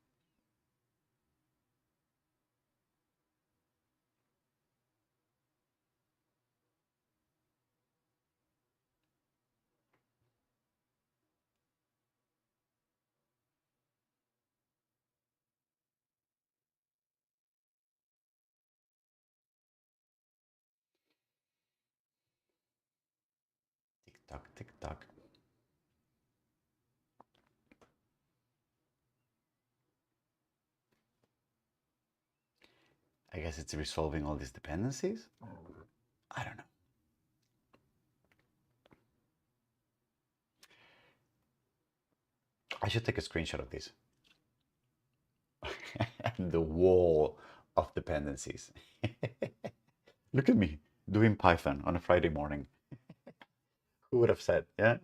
Tick tock, tick tock. I guess it's resolving all these dependencies. I don't know. I should take a screenshot of this. The wall of dependencies. Look at me doing Python on a Friday morning. Who would have said? Yeah.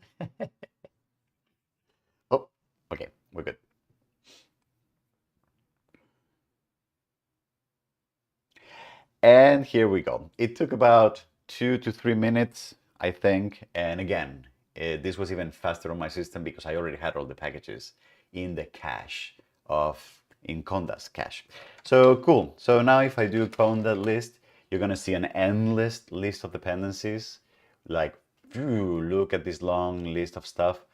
Oh, okay, we're good. And here we go. It took about 2 to 3 minutes, I think. And again, this was even faster on my system because I already had all the packages in the cache in Conda's cache. So cool. So now if I do Conda list, you're going to see an endless list of dependencies. Like, look at this long list of stuff.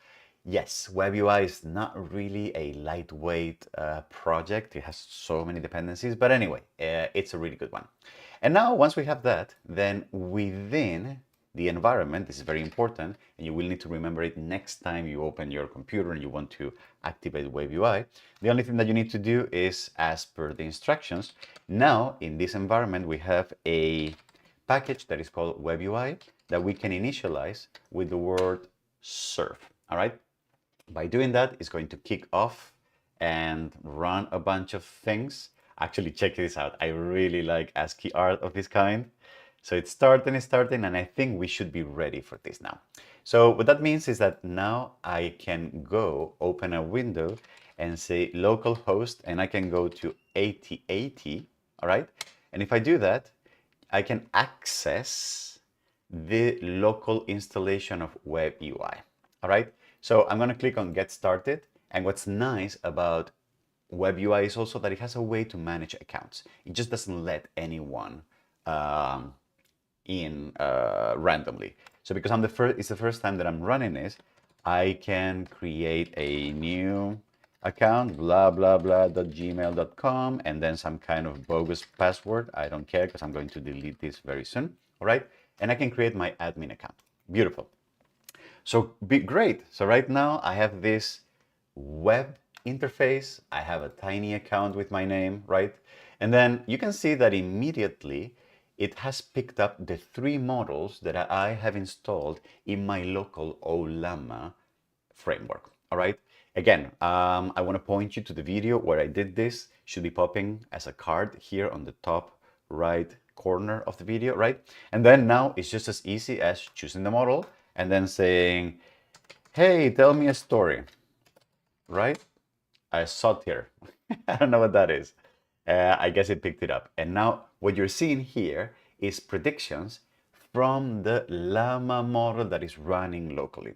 Yes, WebUI is not really a lightweight project. It has so many dependencies, but anyway, it's a really good one. And now once we have that, then within the environment, this is very important, and you will need to remember it next time you open your computer and you want to activate WebUI. The only thing that you need to do is, as per the instructions, now in this environment we have a package that is called WebUI that we can initialize with the word serve. All right. By doing that, it's going to kick off and run a bunch of things. Actually, check this out. I really like ASCII art of this kind. So it's starting, and I think we should be ready for this now. So what that means is that now I can go open a window and say localhost, and I can go to 8080, all right? And if I do that, I can access the local installation of WebUI, all right? So I'm going to click on Get Started. And what's nice about WebUI is also that it has a way to manage accounts. It just doesn't let anyone in randomly. So because it's the first time that I'm running this, I can create a new account, blah, blah, blah.gmail.com, and then some kind of bogus password. I don't care because I'm going to delete this very soon. All right. And I can create my admin account. Beautiful. So great. So right now I have this web interface. I have a tiny account with my name, right? And then you can see that immediately it has picked up the 3 models that I have installed in my local Ollama framework. All right. Again, I want to point you to the video where I did this. Should be popping as a card here on the top right corner of the video, right? And then now it's just as easy as choosing the model and then saying, hey, tell me a story, right? I saw it here. I don't know what that is. I guess it picked it up. And now what you're seeing here is predictions from the Llama model that is running locally.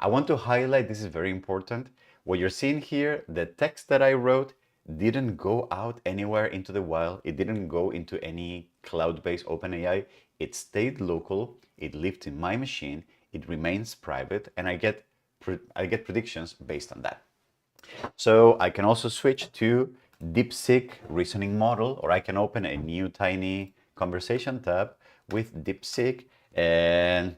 I want to highlight, this is very important. What you're seeing here, the text that I wrote didn't go out anywhere into the wild. It didn't go into any cloud-based OpenAI. It stayed local. It lived in my machine. It remains private, and I get predictions based on that. So I can also switch to DeepSeek reasoning model, or I can open a new tiny conversation tab with DeepSeek and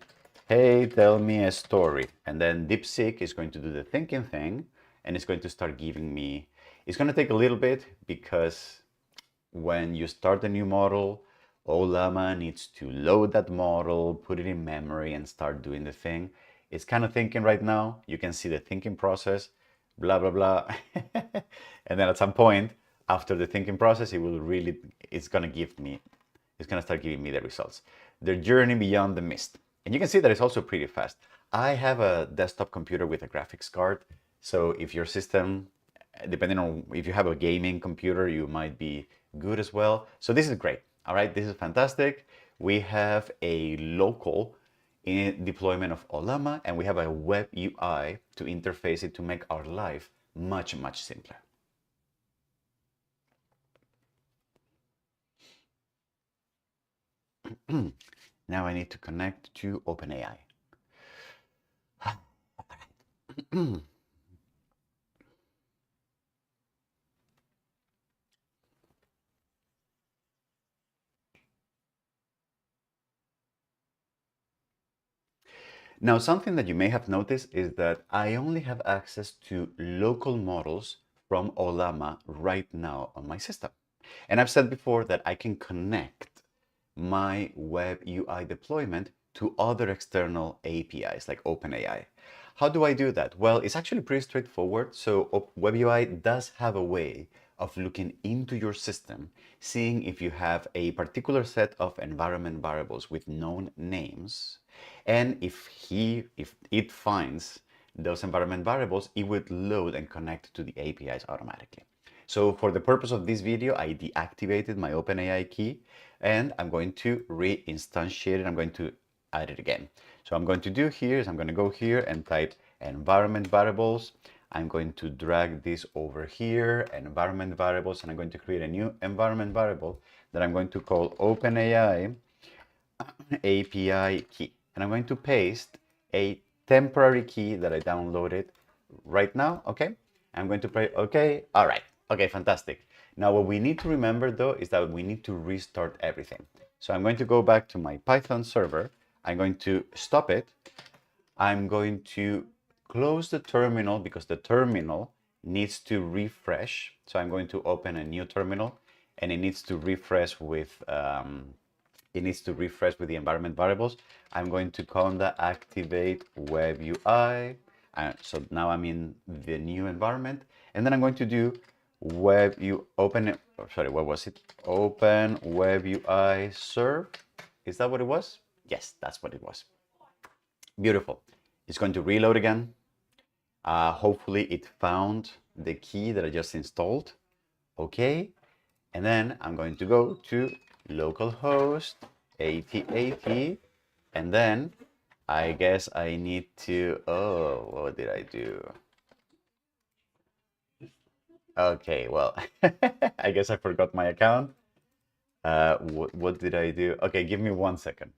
hey, tell me a story. And then DeepSeek is going to do the thinking thing and it's going to start giving me, it's going to take a little bit because when you start a new model, Ollama needs to load that model, put it in memory and start doing the thing. It's kind of thinking right now. You can see the thinking process, blah, blah, blah. And then at some point after the thinking process, it's going to start giving me the results. The journey beyond the mist. And you can see that it's also pretty fast. I have a desktop computer with a graphics card. So if your system, depending on if you have a gaming computer, you might be good as well. So this is great. All right, this is fantastic. We have a local deployment of Ollama and we have a web UI to interface it to make our life much, much simpler. Now I need to connect to OpenAI. Now, something that you may have noticed is that I only have access to local models from Ollama right now on my system. And I've said before that I can connect my web UI deployment to other external APIs like OpenAI. How do I do that? Well, it's actually pretty straightforward. So WebUI does have a way of looking into your system, seeing if you have a particular set of environment variables with known names. And if it finds those environment variables, it would load and connect to the APIs automatically. So for the purpose of this video, I deactivated my OpenAI key and I'm going to reinstantiate it. I'm going to add it again. So I'm going to do here is I'm going to go here and type environment variables. I'm going to drag this over here, environment variables, and I'm going to create a new environment variable that I'm going to call OpenAI API key. And I'm going to paste a temporary key that I downloaded right now. Okay. I'm going to press okay. All right. Okay, fantastic. Now what we need to remember though is that we need to restart everything. So I'm going to go back to my Python server. I'm going to stop it. I'm going to close the terminal because the terminal needs to refresh. So I'm going to open a new terminal and it needs to refresh with the environment variables. I'm going to conda activate web UI. So now I'm in the new environment, and then I'm going to do open web UI serve. Is that what it was? Yes, that's what it was. Beautiful. It's going to reload again. Hopefully it found the key that I just installed. Okay. And then I'm going to go to localhost 8080 and then I guess I need to, oh, what did I do? Okay, well, I guess I forgot my account. What did I do? Okay, give me 1 second.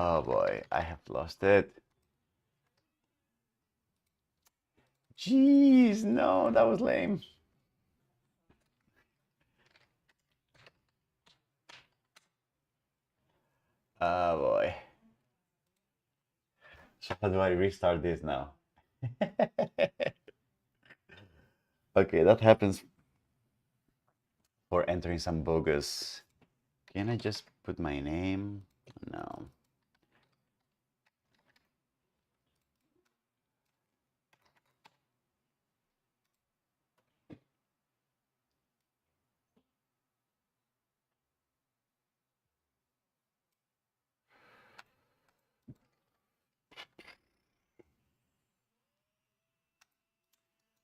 Oh boy, I have lost it. Jeez, no, that was lame. Oh boy. So how do I restart this now? Okay, that happens for entering some bogus. Can I just put my name? No.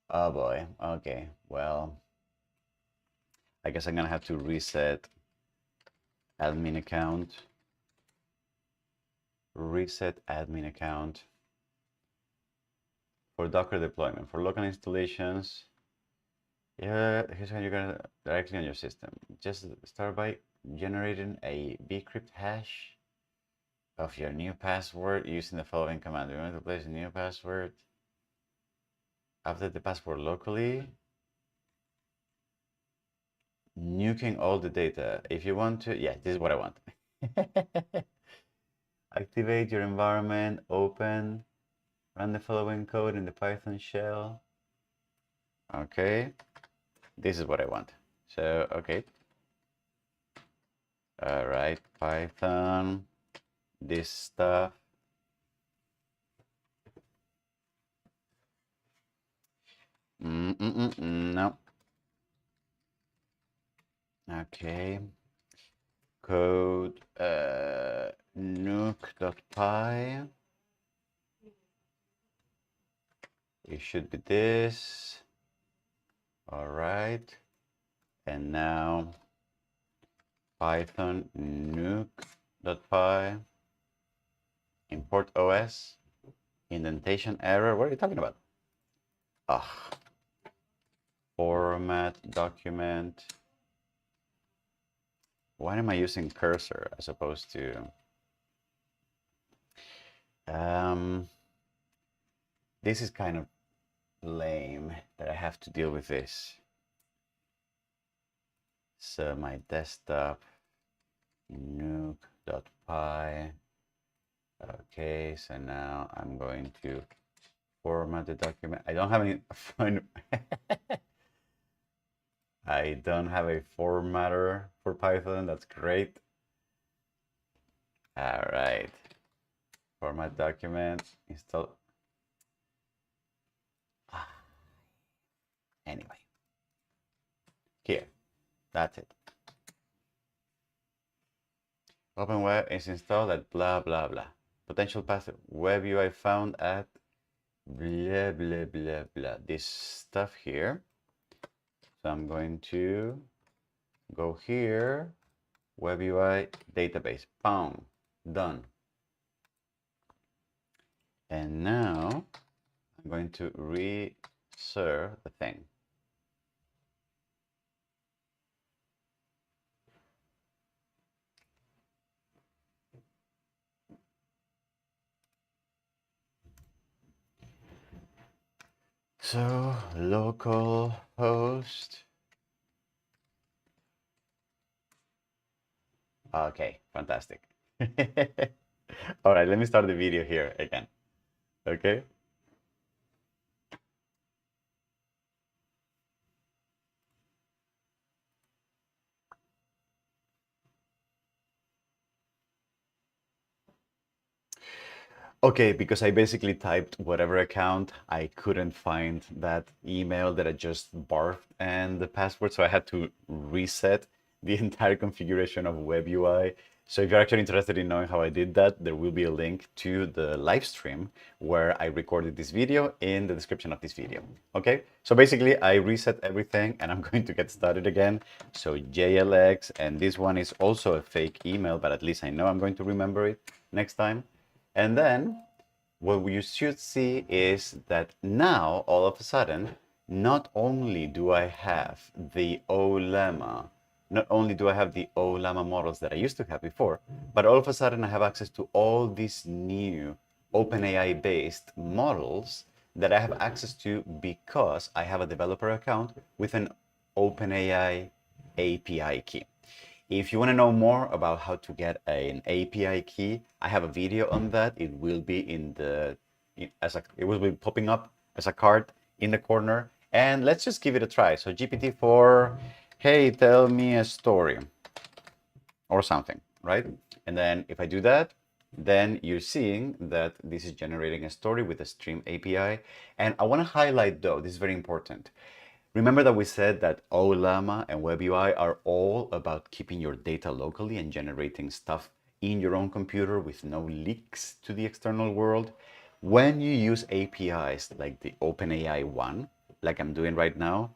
Oh boy. Okay, well, I guess I'm gonna have to reset admin account. Reset admin account for Docker deployment. For local installations, yeah, here's how you're gonna directly on your system. Just start by generating a bcrypt hash of your new password using the following command. We want to place a new password. Update the password locally. Nuking all the data. If you want to, yeah, this is what I want. Activate your environment, open, run the following code in the Python shell. Okay, this is what I want. So, okay. All right, Python, this stuff. No. Okay. Code nuke.py. It should be this. All right. And now Python nuke.py. Import OS. Indentation error. What are you talking about? Ah. Format document. Why am I using cursor as opposed to this is kind of lame that I have to deal with this. So my desktop nuke.py. Okay, so now I'm going to format the document. I don't have any I don't have a formatter for Python. That's great. All right. Format document, install. Anyway, here, that's it. OpenWeb is installed at blah, blah, blah. Potential path WebUI found at blah, blah, blah, blah. This stuff here. So I'm going to go here, WebUI database, boom, done. And now I'm going to reserve the thing. So local host. Okay, fantastic. All right, let me start the video here again. Okay. Okay, because I basically typed whatever account, I couldn't find that email that I just barfed and the password, so I had to reset the entire configuration of WebUI. So if you're actually interested in knowing how I did that, there will be a link to the live stream where I recorded this video in the description of this video. Okay, so basically I reset everything and I'm going to get started again. So JLX, and this one is also a fake email, but at least I know I'm going to remember it next time. And then what you should see is that now, all of a sudden, not only do I have the O lemma not only do I have the Llama models that I used to have before, but all of a sudden I have access to all these new OpenAI based models that I have access to because I have a developer account with an OpenAI API key. If you want to know more about how to get an API key, I have a video on that. It will be it will be popping up as a card in the corner. And let's just give it a try. So GPT-4, hey, tell me a story or something, right? And then if I do that, then you're seeing that this is generating a story with a stream API. And I want to highlight though, this is very important. Remember that we said that OLama and WebUI are all about keeping your data locally and generating stuff in your own computer with no leaks to the external world. When you use APIs like the OpenAI one, like I'm doing right now,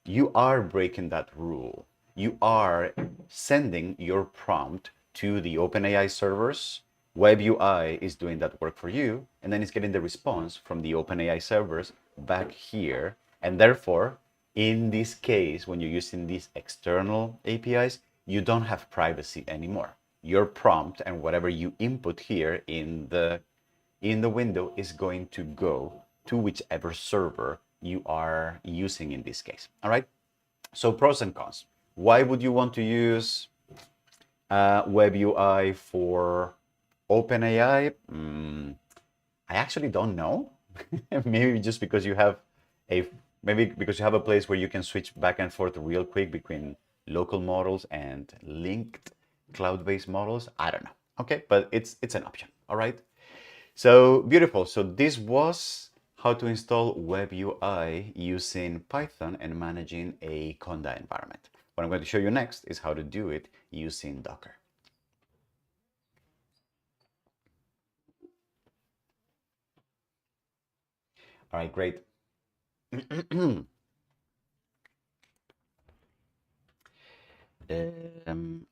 you are breaking that rule. You are sending your prompt to the OpenAI servers. WebUI is doing that work for you, and then it's getting the response from the OpenAI servers back here. And therefore, in this case, when you're using these external APIs, you don't have privacy anymore. Your prompt and whatever you input here in the window is going to go to whichever server you are using in this case. All right. So pros and cons. Why would you want to use WebUI for OpenAI? I actually don't know. Maybe just because you have a place where you can switch back and forth real quick between local models and linked cloud-based models. I don't know. Okay, but it's an option. All right. So beautiful. So this was how to install WebUI using Python and managing a Conda environment. What I'm going to show you next is how to do it using Docker. All right, great.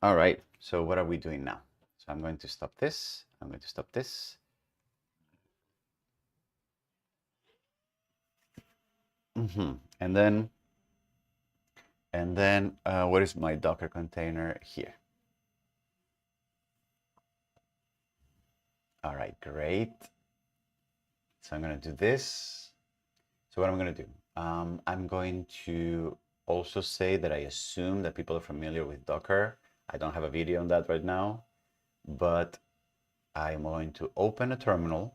All right, so what are we doing now? So I'm going to stop this. I'm going to stop this. And then what is my Docker container here? All right, great. So I'm going to do this. So what I'm going to do, I'm going to also say that I assume that people are familiar with Docker. I don't have a video on that right now, but I'm going to open a terminal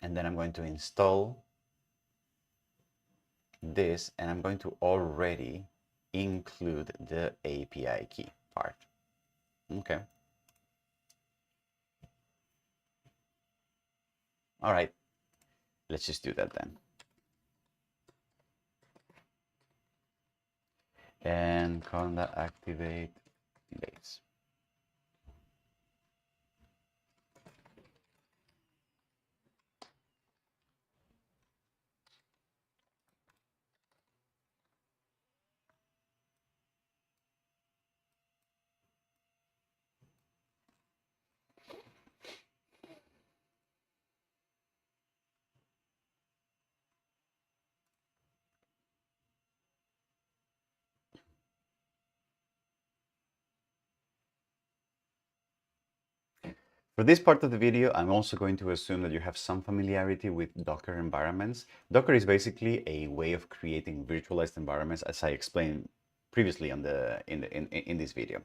and then I'm going to install this, and I'm going to already include the API key part. Okay. All right, let's just do that then. And conda activate dates. For this part of the video, I'm also going to assume that you have some familiarity with Docker environments. Docker is basically a way of creating virtualized environments, as I explained previously in this video.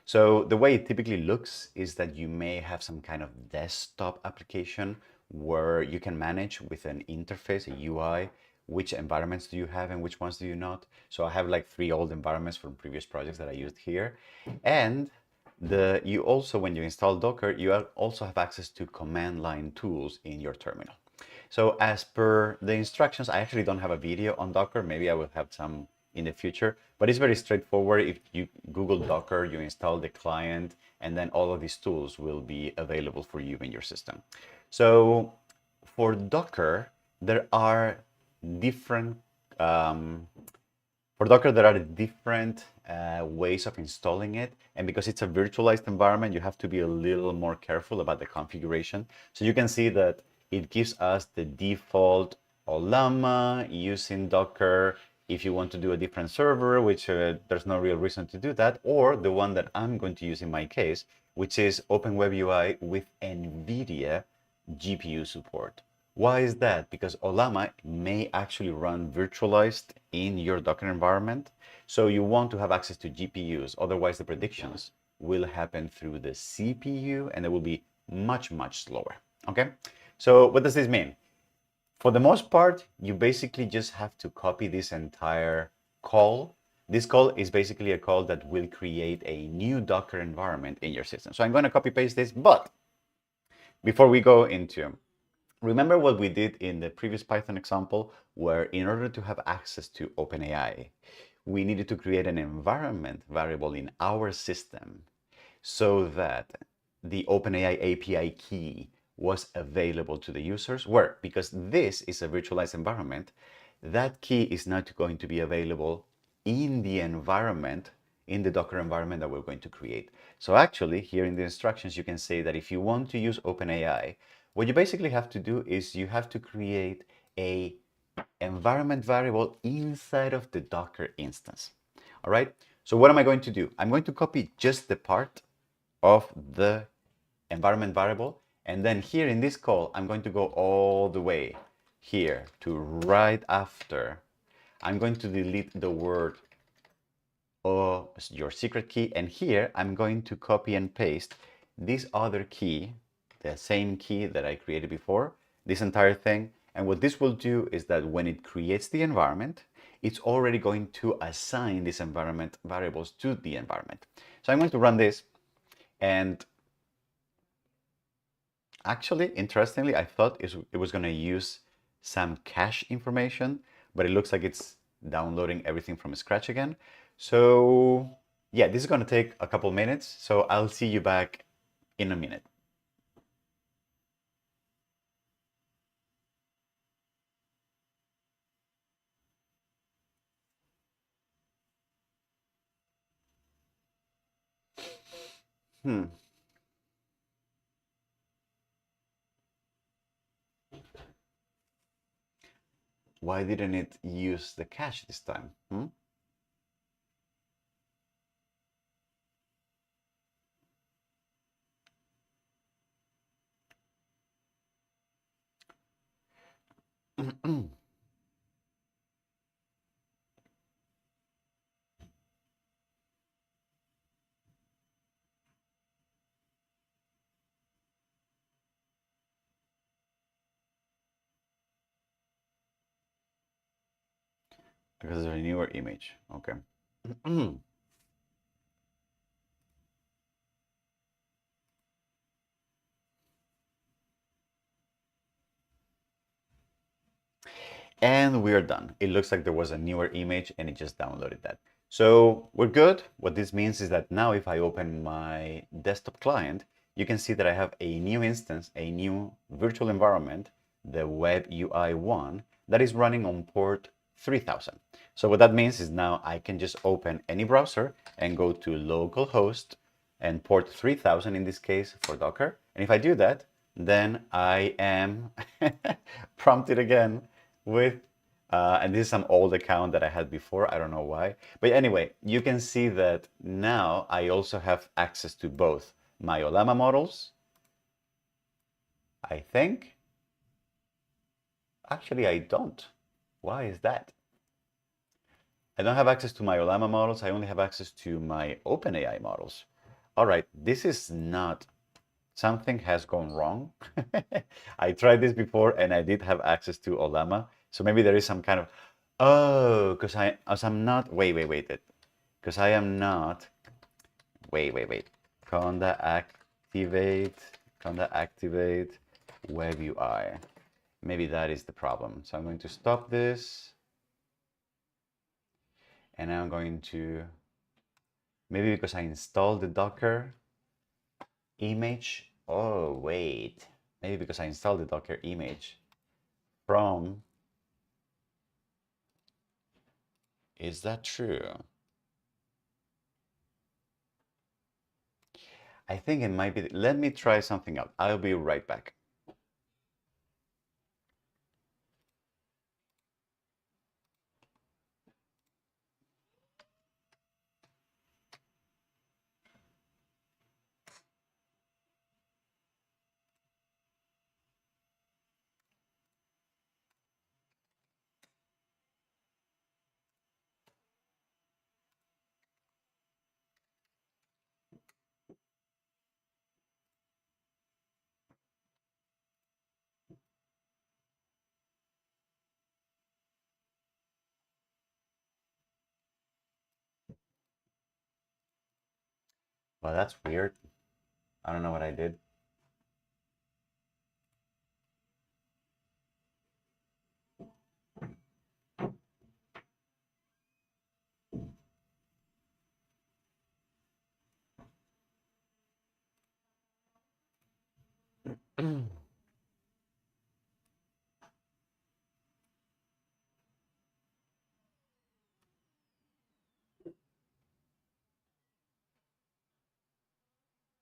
So the way it typically looks is that you may have some kind of desktop application where you can manage with an interface, a UI, which environments do you have and which ones do you not. So I have like 3 old environments from previous projects that I used here. And you also, when you install Docker, you also have access to command line tools in your terminal. So as per the instructions, I actually don't have a video on Docker. Maybe I will have some in the future, but it's very straightforward. If you Google Docker, you install the client, and then all of these tools will be available for you in your system. So for Docker, there are different ways of installing it. And because it's a virtualized environment, you have to be a little more careful about the configuration. So you can see that it gives us the default Olama using Docker. if you want to do a different server, which there's no real reason to do that, or the one that I'm going to use in my case, which is OpenWebUI with NVIDIA GPU support. Why is that? Because Ollama may actually run virtualized in your Docker environment. So you want to have access to GPUs. Otherwise, the predictions will happen through the CPU and it will be much, much slower. Okay. So what does this mean? For the most part, you basically just have to copy this entire call. This call is basically a call that will create a new Docker environment in your system. So I'm going to copy paste this, but before we go into, remember what we did in the previous Python example, where in order to have access to OpenAI, we needed to create an environment variable in our system so that the OpenAI API key was available to the users, where because this is a virtualized environment, that key is not going to be available in the environment, in the Docker environment that we're going to create. So actually, here in the instructions, you can say that if you want to use OpenAI, what you basically have to do is you have to create a environment variable inside of the Docker instance. All right. So what am I going to do? I'm going to copy just the part of the environment variable. And then here in this call, I'm going to go all the way here to right after. I'm going to delete the word or your secret key. And here I'm going to copy and paste this other key, the same key that I created before, this entire thing. And what this will do is that when it creates the environment, it's already going to assign these environment variables to the environment. So I'm going to run this. And actually, interestingly, I thought it was going to use some cache information, but it looks like it's downloading everything from scratch again. So yeah, this is going to take a couple minutes. So I'll see you back in a minute. Why didn't it use the cache this time? Because there's a newer image. Okay. And we're done. It looks like there was a newer image and it just downloaded that. So we're good. What this means is that now if I open my desktop client, you can see that I have a new instance, a new virtual environment, the WebUI 1, that is running on port 3000. So what that means is now I can just open any browser and go to localhost and port 3000 in this case for Docker. And if I do that, then I am prompted again with, and this is some old account that I had before, I don't know why. But anyway, you can see that now I also have access to both my Ollama models, I think. Actually, I don't. Why is that? I don't have access to my Ollama models. I only have access to my OpenAI models. All right, this is not, something has gone wrong. I tried this before and I did have access to Ollama. So maybe there is some kind of, oh, because I'm not, wait. Because I am not, wait. Conda activate WebUI. Maybe that is the problem. So I'm going to stop this. And I'm going to, maybe because I installed the Docker image. Oh, wait. Maybe because I installed the Docker image from, is that true? I think it might be, let me try something out. I'll be right back. Well, that's weird. I don't know what I did.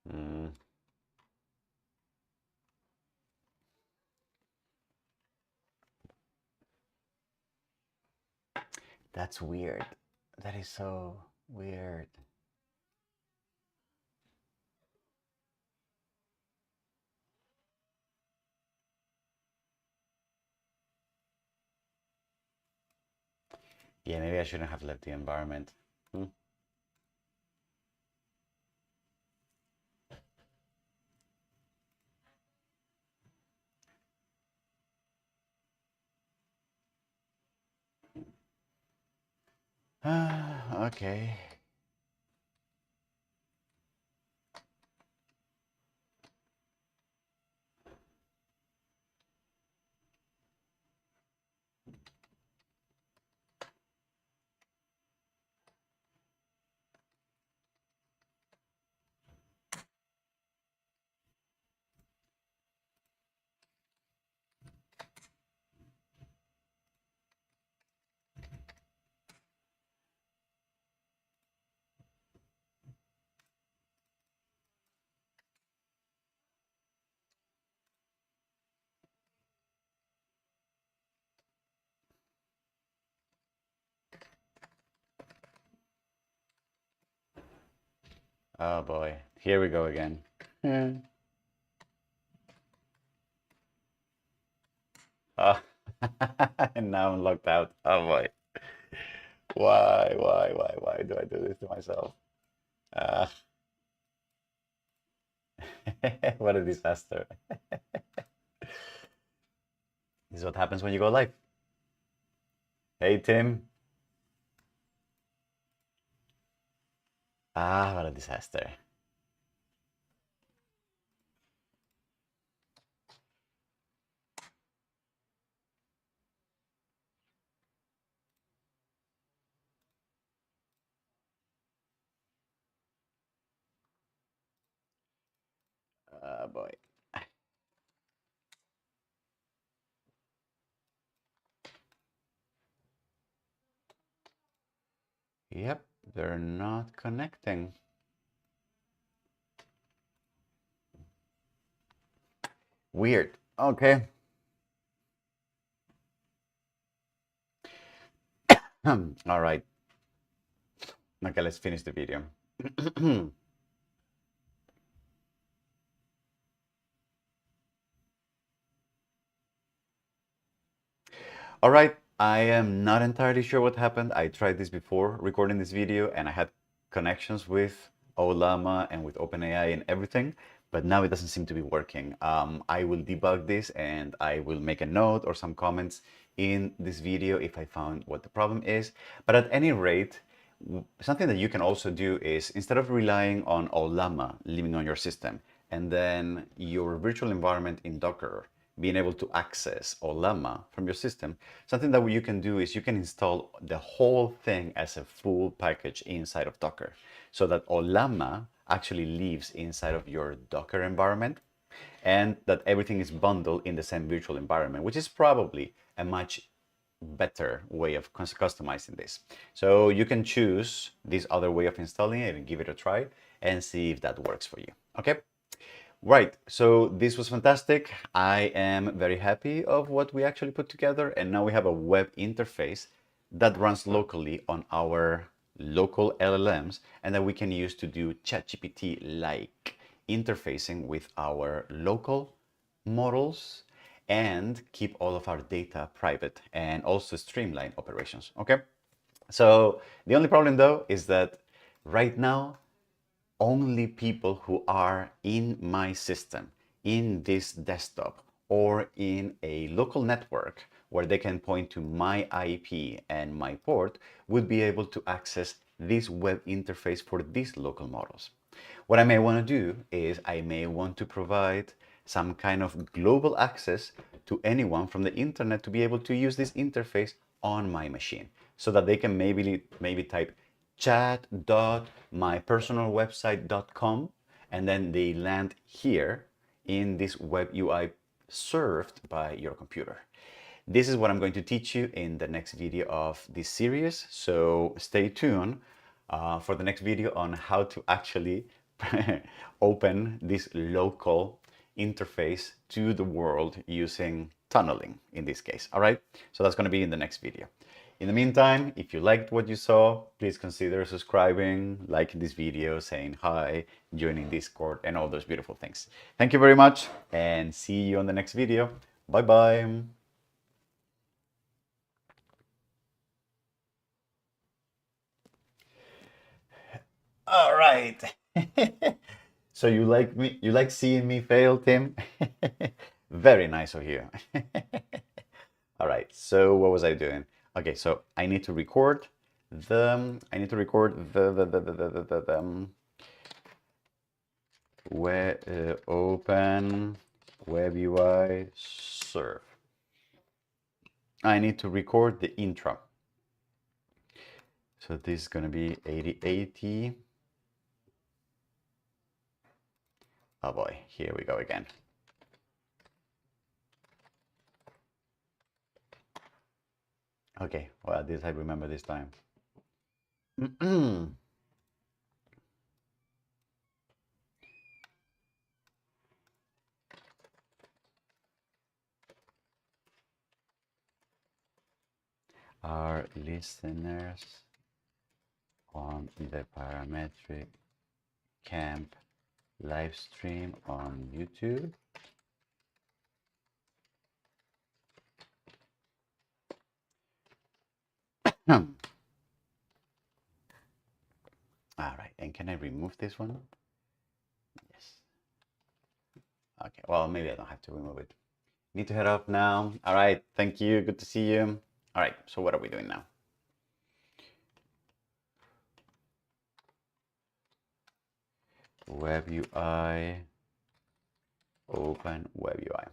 Mm, that's weird. That is so weird. Yeah, maybe I shouldn't have left the environment. Hmm. Okay. Oh boy. Here we go again. Oh. And now I'm locked out. Oh boy. Why do I do this to myself? Uh, what a disaster. This is what happens when you go live. Hey, Tim. Ah, what a disaster. Oh boy. Yep, they're not connecting. Weird. Okay. All right. Okay, let's finish the video. All right, I am not entirely sure what happened. I tried this before recording this video and I had connections with Olama and with OpenAI and everything, but now it doesn't seem to be working. I will debug this and I will make a note or some comments in this video if I found what the problem is. But at any rate, something that you can also do is instead of relying on Olama living on your system and then your virtual environment in Docker being able to access Olama from your system, something that you can do is you can install the whole thing as a full package inside of Docker so that Olama actually lives inside of your Docker environment and that everything is bundled in the same virtual environment, which is probably a much better way of customizing this. So you can choose this other way of installing it and give it a try and see if that works for you. Okay. Right, so this was fantastic. I am very happy of what we actually put together, and now we have a web interface that runs locally on our local LLMs and that we can use to do ChatGPT-like interfacing with our local models and keep all of our data private and also streamline operations, okay? So the only problem though is that right now only people who are in my system, in this desktop, or in a local network where they can point to my IP and my port would be able to access this web interface for these local models. What I may want to do is I may want to provide some kind of global access to anyone from the internet to be able to use this interface on my machine so that they can maybe type chat.mypersonalwebsite.com and then they land here in this web UI served by your computer. This is what I'm going to teach you in the next video of this series, so stay tuned for the next video on how to actually open this local interface to the world using tunneling in this case. All right, so that's going to be in the next video. In the meantime, if you liked what you saw, please consider subscribing, liking this video, saying hi, joining Discord, and all those beautiful things. Thank you very much, and see you on the next video. Bye bye. All right. So you like me? You like seeing me fail, Tim? Very nice of you. All right. So what was I doing? Okay. So I need to record the. I need to record the web open WebUI serve. I need to record the intro. So this is going to be 8080. Oh boy, here we go again. Okay, well, this I remember this time. Our listeners on the Parametric Camp live stream on YouTube. All right, and can I remove this one? Yes. Okay, well, maybe I don't have to remove it. Need to head off now. All right, thank you. Good to see you. All right, so what are we doing now? WebUI, open WebUI.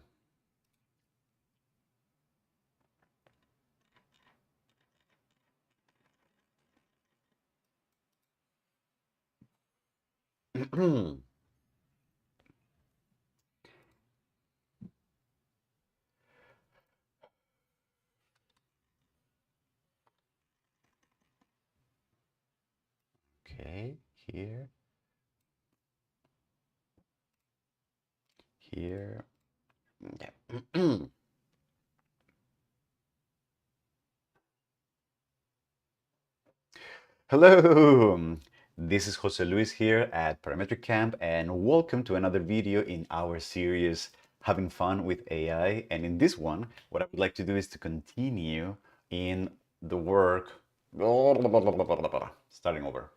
Okay, here. Here. Yeah. Hello, this is Jose Luis here at Parametric Camp, and welcome to another video in our series Having Fun with AI. And in this one, what I would like to do is to continue in the work. Starting over.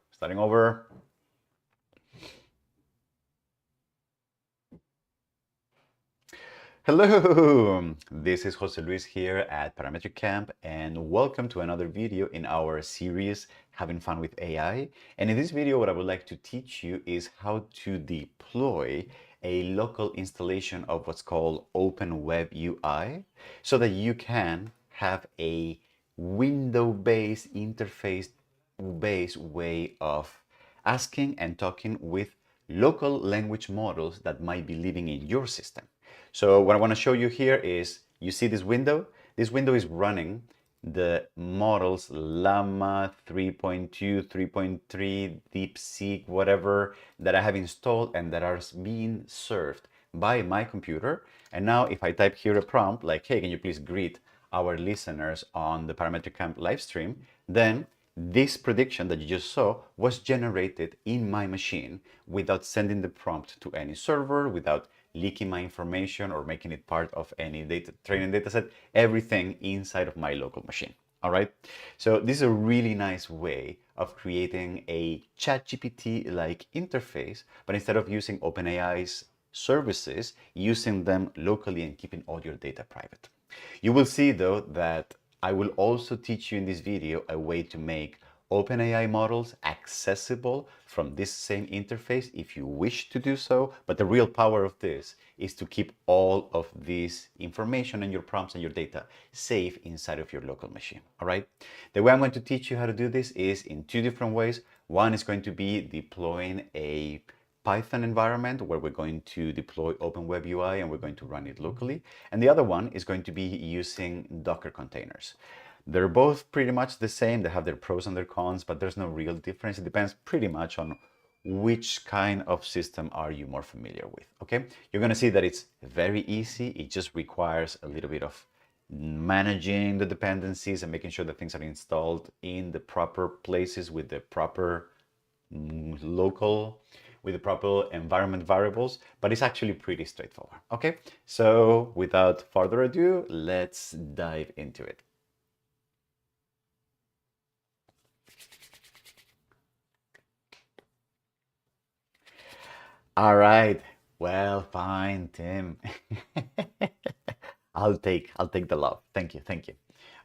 Hello, this is Jose Luis here at Parametric Camp, and welcome to another video in our series Having Fun with AI. And in this video, what I would like to teach you is how to deploy a local installation of what's called Open Web UI so that you can have a window-based, interface-based way of asking and talking with local language models that might be living in your system. So what I want to show you here is, you see this window? This window is running the models Llama 3.2, 3.3, DeepSeek, whatever that I have installed and that are being served by my computer. And now if I type here a prompt like, hey, can you please greet our listeners on the Parametric Camp live stream, then this prediction that you just saw was generated in my machine without sending the prompt to any server, without leaking my information or making it part of any training data set, everything inside of my local machine. All right. So this is a really nice way of creating a ChatGPT-like interface, but instead of using OpenAI's services, using them locally and keeping all your data private. You will see though that I will also teach you in this video a way to make OpenAI models accessible from this same interface if you wish to do so. But the real power of this is to keep all of this information and your prompts and your data safe inside of your local machine. All right. The way I'm going to teach you how to do this is in two different ways. One is going to be deploying a Python environment where we're going to deploy OpenWebUI and we're going to run it locally. And the other one is going to be using Docker containers. They're both pretty much the same. They have their pros and their cons, but there's no real difference. It depends pretty much on which kind of system are you more familiar with, okay? You're gonna see that it's very easy. It just requires a little bit of managing the dependencies and making sure that things are installed in the proper places with the proper local, with the proper environment variables, but it's actually pretty straightforward, okay? So without further ado, let's dive into it. All right. Well, fine, Tim. I'll take the love. Thank you. Thank you.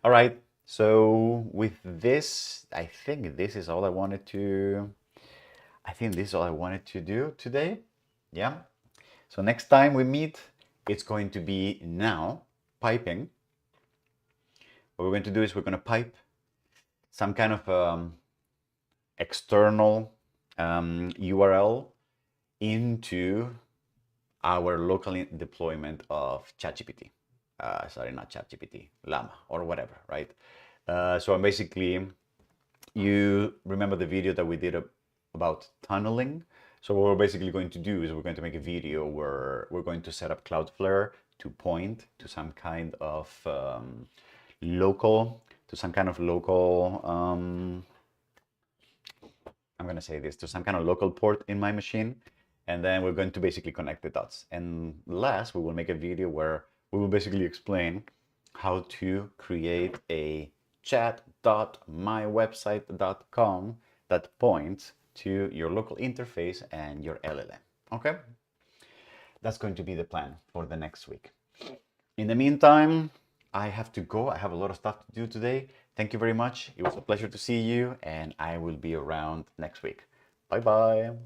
All right. So with this, I think this is all I wanted to do today. Yeah. So next time we meet, it's going to be now piping. What we're going to do is we're going to pipe some kind of external URL into our local deployment of ChatGPT. Sorry, not ChatGPT, Llama or whatever, right? So I'm basically, you remember the video that we did about tunneling? So what we're basically going to do is we're going to make a video where we're going to set up Cloudflare to point to some kind of local, I'm going to say this, to some kind of local port in my machine. And then we're going to basically connect the dots. And last, we will make a video where we will basically explain how to create a chat.mywebsite.com that points to your local interface and your LLM. Okay? That's going to be the plan for the next week. In the meantime, I have to go. I have a lot of stuff to do today. Thank you very much. It was a pleasure to see you, and I will be around next week. Bye-bye.